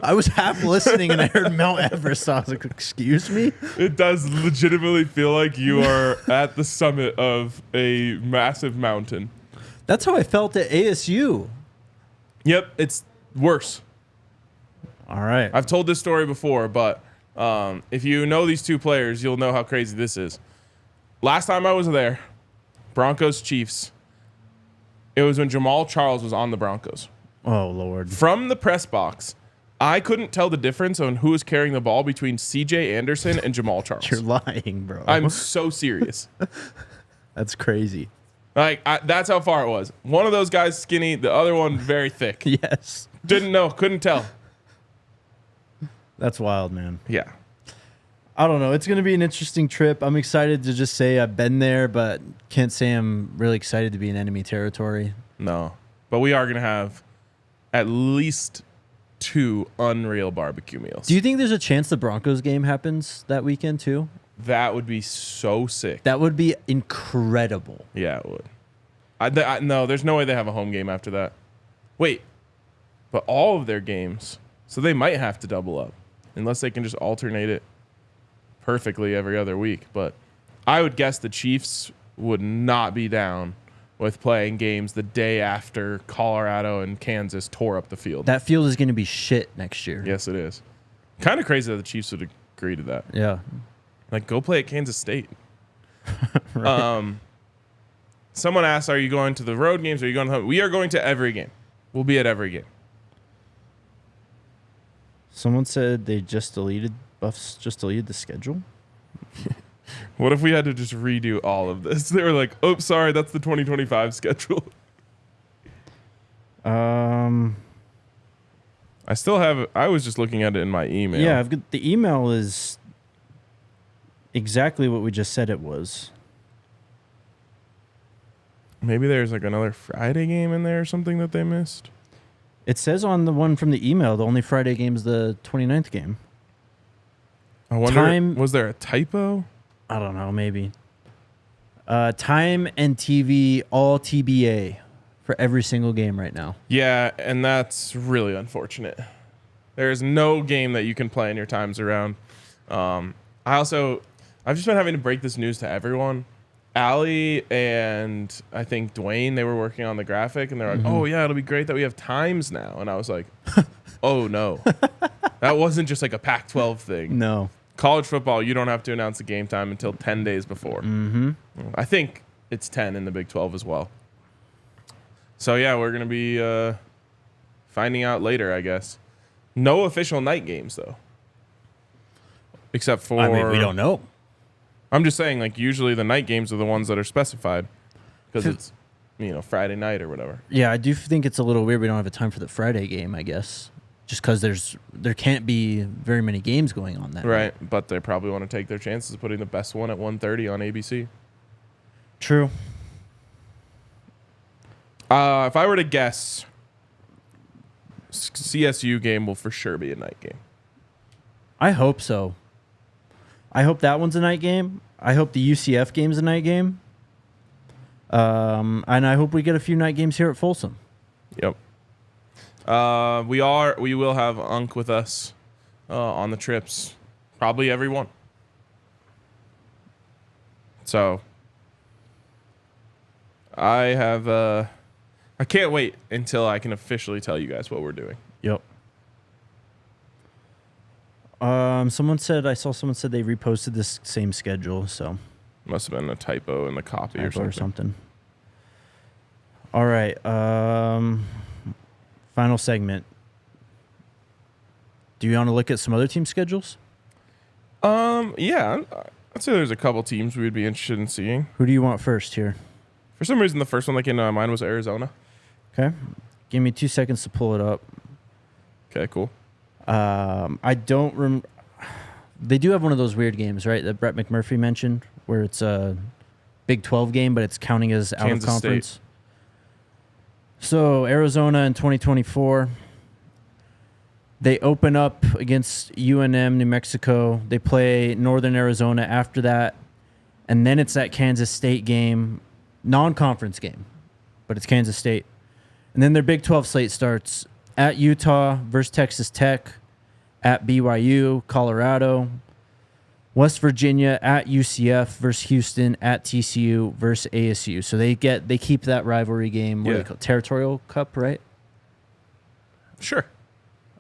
S1: I was half listening and I heard Mount Everest. So I was like, excuse me?
S2: It does legitimately feel like you are at the summit of a massive mountain.
S1: That's how I felt at ASU.
S2: Yep, it's worse.
S1: All right.
S2: I've told this story before, but if you know these two players, you'll know how crazy this is. Last time I was there, Broncos Chiefs, it was when Jamal Charles was on the Broncos.
S1: Oh, Lord.
S2: From the press box, I couldn't tell the difference on who was carrying the ball between CJ Anderson and Jamal Charles.
S1: You're lying, bro.
S2: I'm so serious.
S1: That's crazy.
S2: Like, that's how far it was. One of those guys skinny, the other one very thick.
S1: Yes.
S2: Didn't know, couldn't tell.
S1: That's wild, man.
S2: Yeah.
S1: I don't know. It's going to be an interesting trip. I'm excited to just say I've been there, but can't say I'm really excited to be in enemy territory.
S2: No. But we are going to have at least 2 unreal barbecue meals.
S1: Do you think there's a chance the Broncos game happens that weekend too?
S2: That would be so sick.
S1: That would be incredible.
S2: Yeah, it would. No, there's no way they have a home game after that. Wait. But all of their games. So they might have to double up. Unless they can just alternate it perfectly every other week. But I would guess the Chiefs would not be down with playing games the day after Colorado and Kansas tore up the field.
S1: That field is going to be shit next year.
S2: Yes, it is. Kind of crazy that the Chiefs would agree to that.
S1: Yeah.
S2: Like, go play at Kansas State.
S1: Right.
S2: Someone asked, are you going to the road games? Or are you going to home? We are going to every game. We'll be at every game.
S1: Someone said Buffs just deleted the schedule.
S2: What if we had to just redo all of this? They were like, oh, sorry, that's the 2025 schedule. I still have it. I was just looking at it in my email.
S1: Yeah, I've got the email is exactly what we just said it was.
S2: Maybe there's like another Friday game in there or something that they missed.
S1: It says on the one from the email, the only Friday game is the 29th game.
S2: I wonder, was there a typo?
S1: I don't know, maybe. Time and TV, all TBA for every single game right now.
S2: Yeah, and that's really unfortunate. There's no game that you can play in your times around. I've just been having to break this news to everyone. Allie and I think Dwayne, they were working on the graphic, and they're like, oh, yeah, it'll be great that we have times now. And I was like, oh, no. That wasn't just like a Pac-12 thing.
S1: No.
S2: College football, you don't have to announce the game time until 10 days before. Mm-hmm. I think it's 10 in the Big 12 as well. So, yeah, we're going to be finding out later, I guess. No official night games, though. Except for...
S1: I mean, we don't know.
S2: I'm just saying, like, usually the night games are the ones that are specified because it's, Friday night or whatever.
S1: Yeah, I do think it's a little weird we don't have a time for the Friday game, I guess. Just because there can't be very many games going on that
S2: Right,
S1: night.
S2: but they probably want to take their chances of putting the best one at 1:30 on ABC.
S1: True.
S2: If I were to guess, CSU game will for sure be a night game.
S1: I hope so. I hope that one's a night game. I hope the UCF game's a night game. And I hope we get a few night games here at Folsom.
S2: Yep. We will have Unc with us on the trips, probably every one. So I can't wait until I can officially tell you guys what we're doing.
S1: Yep. I saw someone said they reposted this same schedule, so
S2: Must have been a typo in the copy or something.
S1: All right. Final segment. Do you want to look at some other team schedules?
S2: Yeah, I'd say there's a couple teams we'd be interested in seeing.
S1: Who do you want first here?
S2: For some reason, the first one that came to my mind was Arizona.
S1: Okay. Give me 2 seconds to pull it up.
S2: Okay, cool.
S1: I don't remember. They do have one of those weird games, right, that Brett McMurphy mentioned, where it's a Big 12 game, but it's counting as out
S2: Kansas
S1: of conference.
S2: State.
S1: So Arizona in 2024, they open up against UNM, New Mexico. They play Northern Arizona after that, and then it's that Kansas State game, non-conference game, but it's Kansas State. And then their Big 12 slate starts at Utah versus Texas Tech, at BYU, Colorado, West Virginia at UCF versus Houston, at TCU versus ASU. So they keep that rivalry game. What do they call it? Territorial Cup, right?
S2: Sure.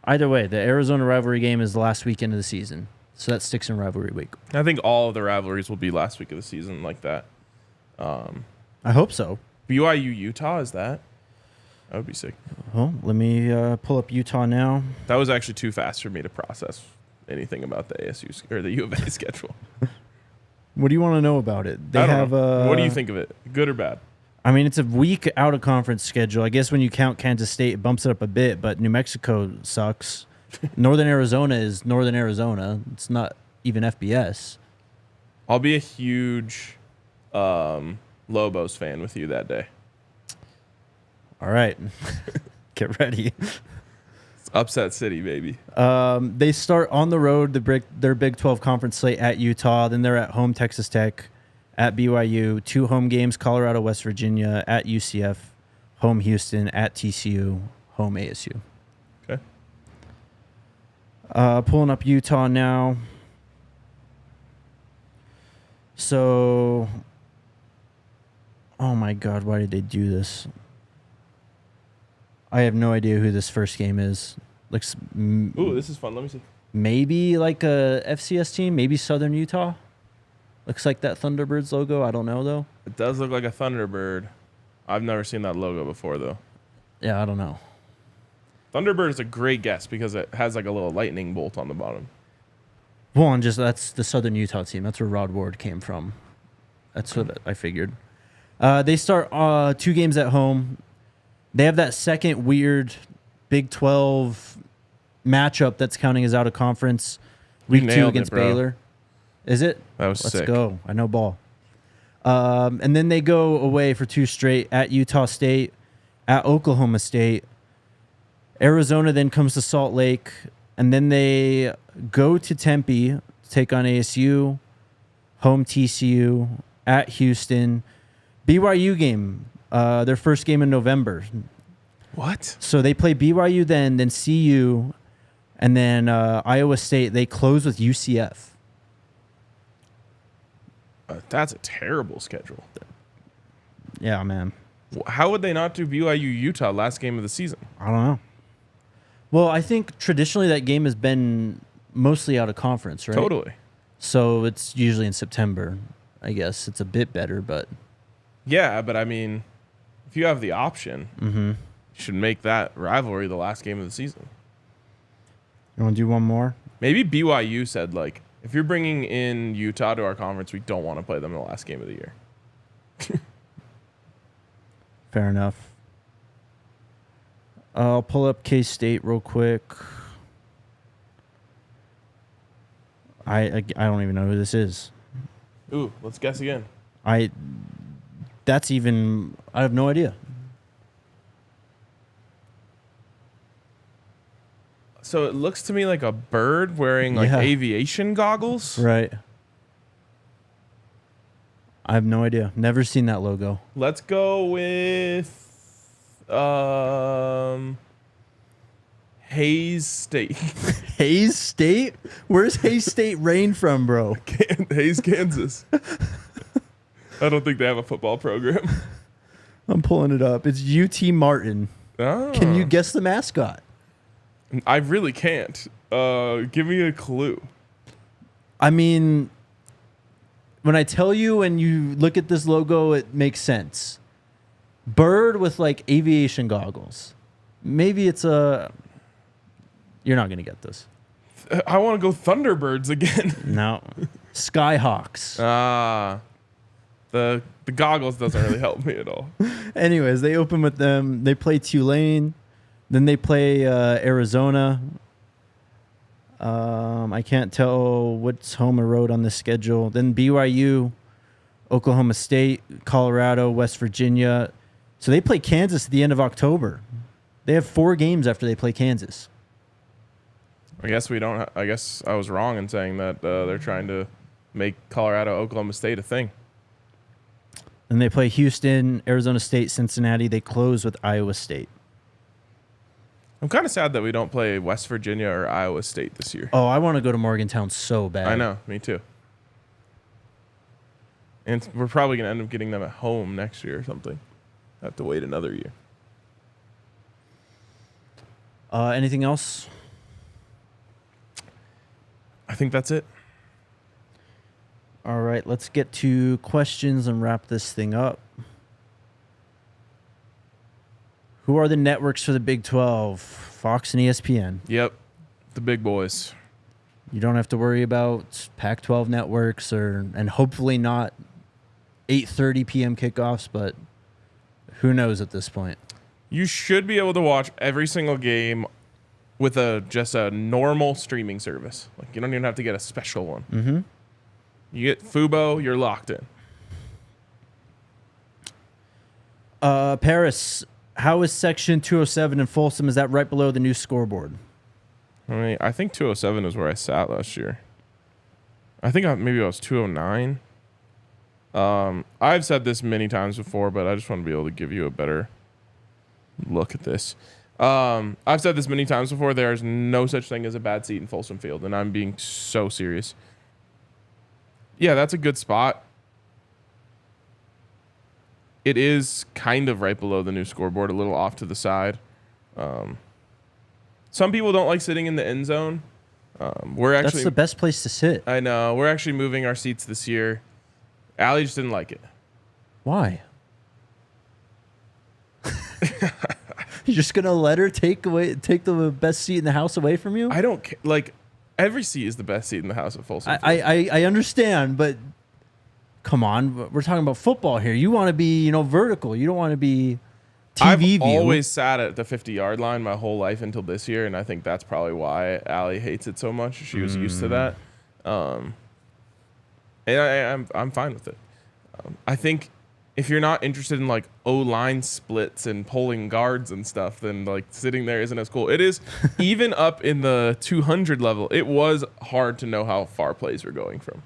S1: Either way, the Arizona rivalry game is the last weekend of the season, so that sticks in rivalry week.
S2: I think all of the rivalries will be last week of the season like that.
S1: I hope so.
S2: BYU Utah, is that? That would be sick.
S1: Well, let me pull up Utah now.
S2: That was actually too fast for me to process anything about the ASU or the U of A schedule.
S1: What do you want to know about it?
S2: I don't know. What do you think of it? Good or bad?
S1: I mean, it's a week out of conference schedule. I guess when you count Kansas State, it bumps it up a bit, but New Mexico sucks. Northern Arizona is Northern Arizona. It's not even FBS.
S2: I'll be a huge Lobos fan with you that day.
S1: All right. Get ready.
S2: It's upset city, baby.
S1: They start on the road, their Big 12 conference slate at Utah. Then they're at home Texas Tech, at BYU, 2 home games, Colorado, West Virginia, at UCF, home Houston, at TCU, home ASU.
S2: Okay.
S1: Pulling up Utah now. So, oh my God, why did they do this? I have no idea who this first game is. Looks.
S2: Ooh, this is fun. Let me see.
S1: Maybe like a FCS team, maybe Southern Utah. Looks like that Thunderbirds logo. I don't know, though.
S2: It does look like a Thunderbird. I've never seen that logo before, though.
S1: Yeah, I don't know.
S2: Thunderbird is a great guess because it has like a little lightning bolt on the bottom.
S1: Well, and just that's the Southern Utah team. That's where Rod Ward came from. That's what I figured. They start 2 games at home. They have that second weird Big 12 matchup that's counting as out of conference. Week 2 against Baylor. Is it?
S2: That was
S1: Let's
S2: sick.
S1: go. I know ball. And then they go away for 2 straight at Utah State, at Oklahoma State. Arizona then comes to Salt Lake, and then they go to Tempe to take on ASU, home TCU, at Houston. BYU game, their first game in November.
S2: What?
S1: So they play BYU then CU, and then Iowa State. They close with UCF.
S2: That's a terrible schedule.
S1: Yeah, man.
S2: How would they not do BYU Utah last game of the season?
S1: I don't know. Well, I think traditionally that game has been mostly out of conference, right?
S2: Totally.
S1: So it's usually in September. I guess it's a bit better, but
S2: Yeah, but I mean, if you have the option, you should make that rivalry the last game of the season.
S1: you want to do one more?
S2: Maybe BYU said, like, if you're bringing in Utah to our conference, we don't want to play them in the last game of the year.
S1: Fair enough. I'll pull up K-State real quick. I don't even know who this is.
S2: Ooh, let's guess again.
S1: I have no idea.
S2: So it looks to me like a bird wearing like
S1: Yeah.
S2: aviation goggles.
S1: Right. I have no idea. Never seen that logo.
S2: Let's go with Hayes State.
S1: Hayes State? Where's Hayes State rain from, bro?
S2: Hayes, Kansas. I don't think they have a football program.
S1: I'm pulling it up. It's UT Martin.
S2: Oh.
S1: Can you guess the mascot?
S2: I really can't. Give me a clue.
S1: I mean, when I tell you and you look at this logo, it makes sense. Bird with like aviation goggles. Maybe it's a... You're not going to get this.
S2: I want to go Thunderbirds again.
S1: No. Skyhawks.
S2: The goggles doesn't really help me at all.
S1: Anyways, they open with them. They play Tulane. Then they play Arizona. I can't tell what's home or road on the schedule. Then BYU, Oklahoma State, Colorado, West Virginia. So they play Kansas at the end of October. They have 4 games after they play Kansas.
S2: I guess we don't. I guess I was wrong in saying that they're trying to make Colorado, Oklahoma State a thing.
S1: And they play Houston, Arizona State, Cincinnati. They close with Iowa State.
S2: I'm kind of sad that we don't play West Virginia or Iowa State this year.
S1: Oh, I want to go to Morgantown so bad.
S2: I know, me too. And we're probably going to end up getting them at home next year or something. Have to wait another year.
S1: Anything else?
S2: I think that's it.
S1: All right, let's get to questions and wrap this thing up. Who are the networks for the Big 12? Fox and ESPN.
S2: Yep, the big boys.
S1: You don't have to worry about Pac-12 networks and hopefully not 8:30 p.m. kickoffs, but who knows at this point.
S2: You should be able to watch every single game with just a normal streaming service. Like, you don't even have to get a special one.
S1: Mm-hmm.
S2: You get Fubo, you're locked in.
S1: Paris, how is Section 207 in Folsom? Is that right below the new scoreboard?
S2: I think 207 is where I sat last year. I think maybe I was 209. I've said this many times before, but I just want to be able to give you a better look at this. I've said this many times before. There is no such thing as a bad seat in Folsom Field, and I'm being so serious. Yeah, that's a good spot. It is kind of right below the new scoreboard, a little off to the side. Some people don't like sitting in the end zone.
S1: That's the best place to sit.
S2: I know. We're actually moving our seats this year. Allie just didn't like it.
S1: Why? You're just gonna let her take the best seat in the house away from you?
S2: I don't care. Like, every seat is the best seat in the house at Folsom Field.
S1: I understand, but come on, we're talking about football here. You want to be, vertical. You don't want to be TV
S2: I've
S1: view.
S2: always sat at the 50-yard line my whole life until this year, and I think that's probably why Allie hates it so much. She was used to that. And I'm fine with it. I think if you're not interested in like O-line splits and pulling guards and stuff, then like sitting there isn't as cool. It is even up in the 200 level. It was hard to know how far plays were going from.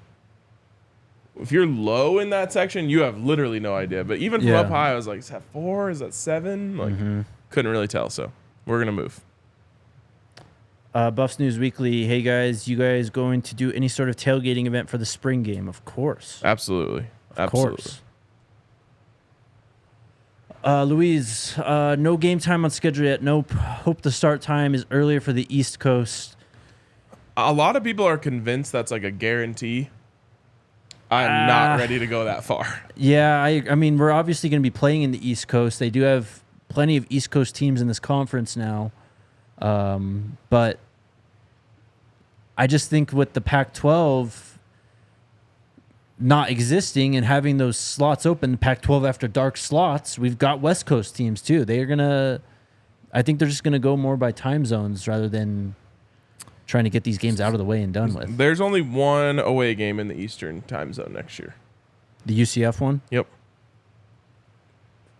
S2: If you're low in that section, you have literally no idea. But even from up high, I was like, is that 4? Is that 7? Like, couldn't really tell. So we're going to move.
S1: Buffs News Weekly. Hey, guys, you guys going to do any sort of tailgating event for the spring game? Of course.
S2: Absolutely.
S1: Of course. Louise, no game time on schedule yet. Nope. Hope the start time is earlier for the East Coast.
S2: A lot of people are convinced that's like a guarantee. I'm not ready to go that far.
S1: Yeah, I mean, we're obviously going to be playing in the East Coast. They do have plenty of East Coast teams in this conference now. But I just think with the Pac-12 not existing and having those slots open, Pac-12 after dark slots, we've got West Coast teams too. I think they're just going to go more by time zones rather than trying to get these games out of the way and done with.
S2: There's only one away game in the Eastern time zone next year.
S1: The UCF one?
S2: Yep.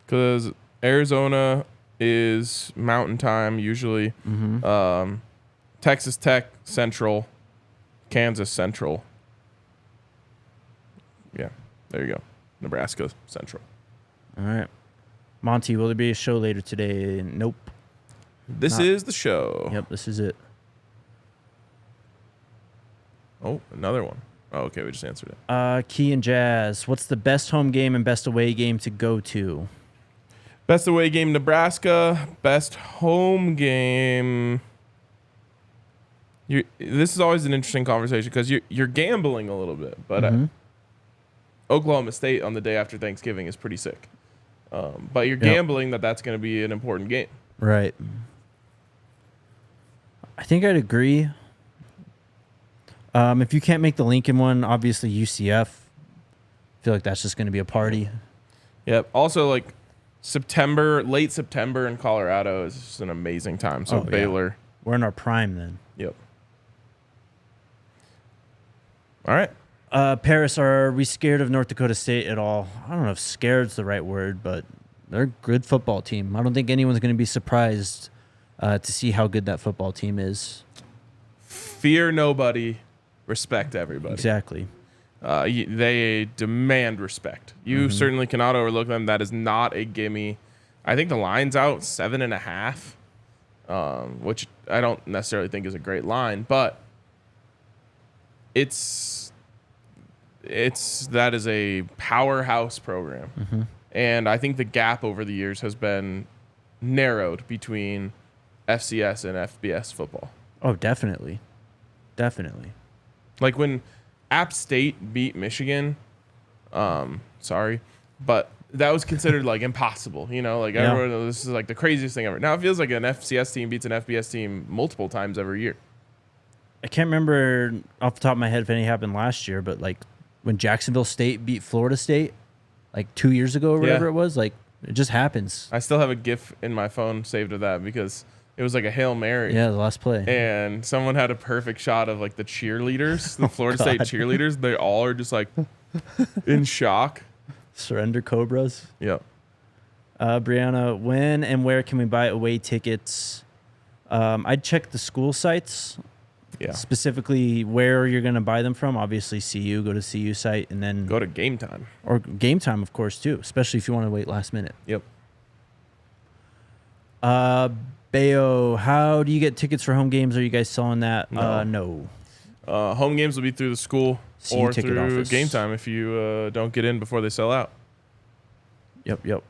S2: Because Arizona is Mountain Time usually. Texas Tech Central, Kansas Central. Yeah, there you go. Nebraska Central.
S1: All right. Monty, will there be a show later today? Nope.
S2: This is the show.
S1: Yep, this is it.
S2: Oh, another one. Oh, okay, we just answered it.
S1: Key and Jazz, what's the best home game and best away game to go to?
S2: Best away game, Nebraska. Best home game. This is always an interesting conversation because you're gambling a little bit, but Oklahoma State on the day after Thanksgiving is pretty sick. But you're gambling that's going to be an important game.
S1: Right. I think I'd agree. If you can't make the Lincoln one, obviously UCF. I feel like that's just going to be a party.
S2: Yep. Also, like late September in Colorado is just an amazing time. So Baylor.
S1: Yeah. We're in our prime then.
S2: Yep. All right.
S1: Paris, are we scared of North Dakota State at all? I don't know if scared's the right word, but they're a good football team. I don't think anyone's going to be surprised to see how good that football team is.
S2: Fear nobody, respect everybody.
S1: Exactly.
S2: They demand respect. You certainly cannot overlook them. That is not a gimme. I think the line's out 7.5, which I don't necessarily think is a great line, but that is a powerhouse program. And I think the gap over the years has been narrowed between FCS and FBS football.
S1: Oh, definitely. Definitely.
S2: Like when App State beat Michigan, sorry, but that was considered like impossible, like everyone, this is like the craziest thing ever. Now it feels like an FCS team beats an FBS team multiple times every year.
S1: I can't remember off the top of my head if any happened last year, but like when Jacksonville State beat Florida State like 2 years ago or whatever it was, like it just happens.
S2: I still have a GIF in my phone saved of that because it was like a Hail Mary.
S1: Yeah, the last play.
S2: And someone had a perfect shot of like the cheerleaders, the Florida State cheerleaders. They all are just like in shock.
S1: Surrender Cobras.
S2: Yep.
S1: Brianna, when and where can we buy away tickets? I'd check the school sites.
S2: Yeah.
S1: Specifically where you're going to buy them from. Obviously CU, go to CU site and then
S2: go to Game Time.
S1: Or Game Time, of course, too, especially if you want to wait last minute.
S2: Yep.
S1: Bayo, how do you get tickets for home games? Are you guys selling that? No.
S2: Home games will be through the school or
S1: ticket
S2: through
S1: office.
S2: Game Time if you don't get in before they sell out.
S1: Yep.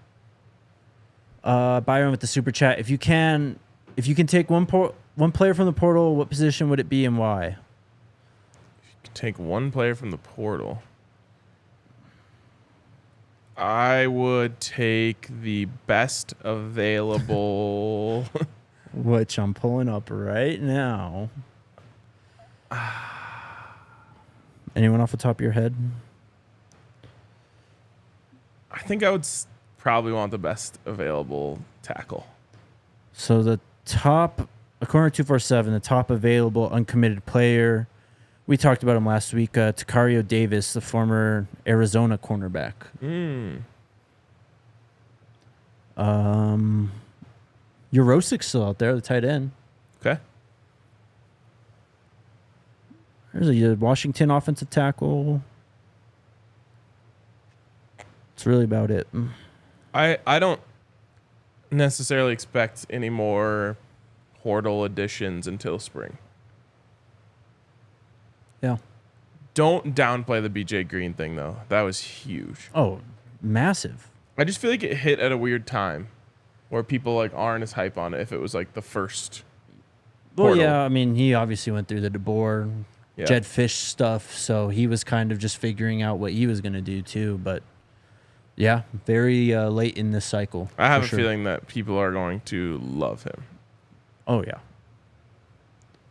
S1: Byron with the super chat. If you can take one player from the portal, what position would it be and why?
S2: You can take one player from the portal. I would take the best available.
S1: Which I'm pulling up right now. Anyone off the top of your head?
S2: I think I would probably want the best available tackle.
S1: So the top, according to 247, the top available uncommitted player We talked about him last week. Tacario Davis, the former Arizona cornerback. Urosik's still out there, the tight end.
S2: Okay.
S1: There's a Washington offensive tackle. That's really about it.
S2: I don't necessarily expect any more portal additions until spring.
S1: Yeah.
S2: Don't downplay the BJ Green thing, though. That was huge.
S1: Oh, massive.
S2: I just feel like it hit at a weird time where people like aren't as hype on it if it was like the first
S1: Well,
S2: portal.
S1: yeah, I mean, he obviously went through the DeBoer,
S2: Yeah.
S1: Jed Fish stuff, so he was kind of just figuring out what he was going to do too. But yeah, very late in this cycle.
S2: I have
S1: for
S2: a
S1: sure.
S2: feeling that people are going to love him.
S1: Oh, yeah.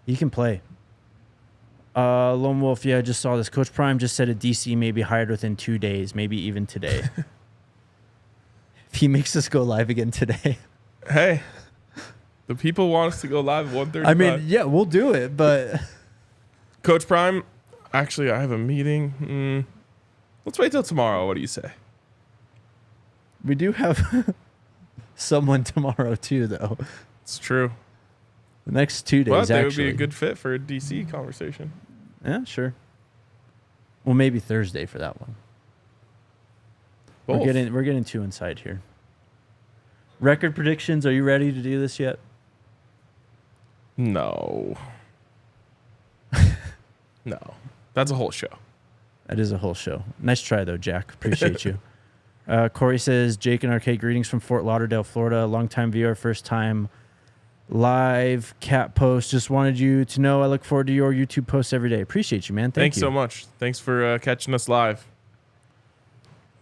S1: He can play. Lone Wolf, yeah, I just saw this. Coach Prime just said a DC may be hired within 2 days, maybe even today. If he makes us go live again today.
S2: Hey, the people want us to go live at 1:35.
S1: I mean, yeah, we'll do it, but
S2: Coach Prime, actually, I have a meeting. Let's wait till tomorrow. What do you say?
S1: we do have someone tomorrow too, though.
S2: It's true.
S1: The next 2 days,
S2: But they would
S1: actually.
S2: be a good fit for a DC conversation.
S1: Yeah, sure. Well, maybe Thursday for that one.
S2: Both.
S1: We're getting too inside here. Record predictions. Are you ready to do this yet?
S2: No. No. That's a whole show.
S1: That is a whole show. Nice try though, Jack. Appreciate you. Corey says, Jake and RK, greetings from Fort Lauderdale, Florida. Longtime viewer, first time live cat post. Just wanted you to know I look forward to your YouTube posts every day. Appreciate you, man. Thank
S2: Thanks
S1: you
S2: so much. Thanks for catching us live.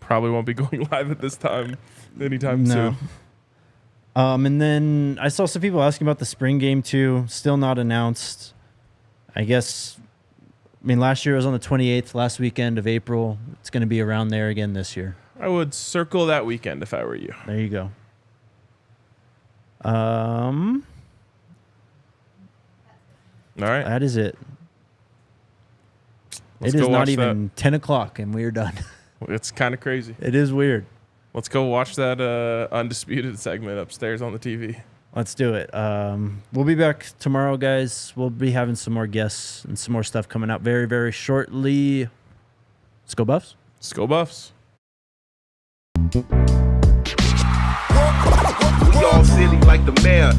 S2: Probably won't be going live at this time anytime soon.
S1: And then I saw some people asking about the spring game too. Still not announced. I guess, I mean, last year was on the 28th, last weekend of April. It's going to be around there again this year.
S2: I would circle that weekend if I were you.
S1: There you go. All
S2: right.
S1: That is it.
S2: Let's
S1: It is
S2: go
S1: not
S2: watch
S1: even 10 o'clock and we're done.
S2: It's kind of crazy.
S1: It is weird.
S2: Let's go watch that Undisputed segment upstairs on the TV.
S1: Let's do it. We'll be back tomorrow, guys. We'll be having some more guests and some more stuff coming out very, very shortly. Let's go, Buffs.
S2: Let's go Buffs.
S4: We all silly like the mayor.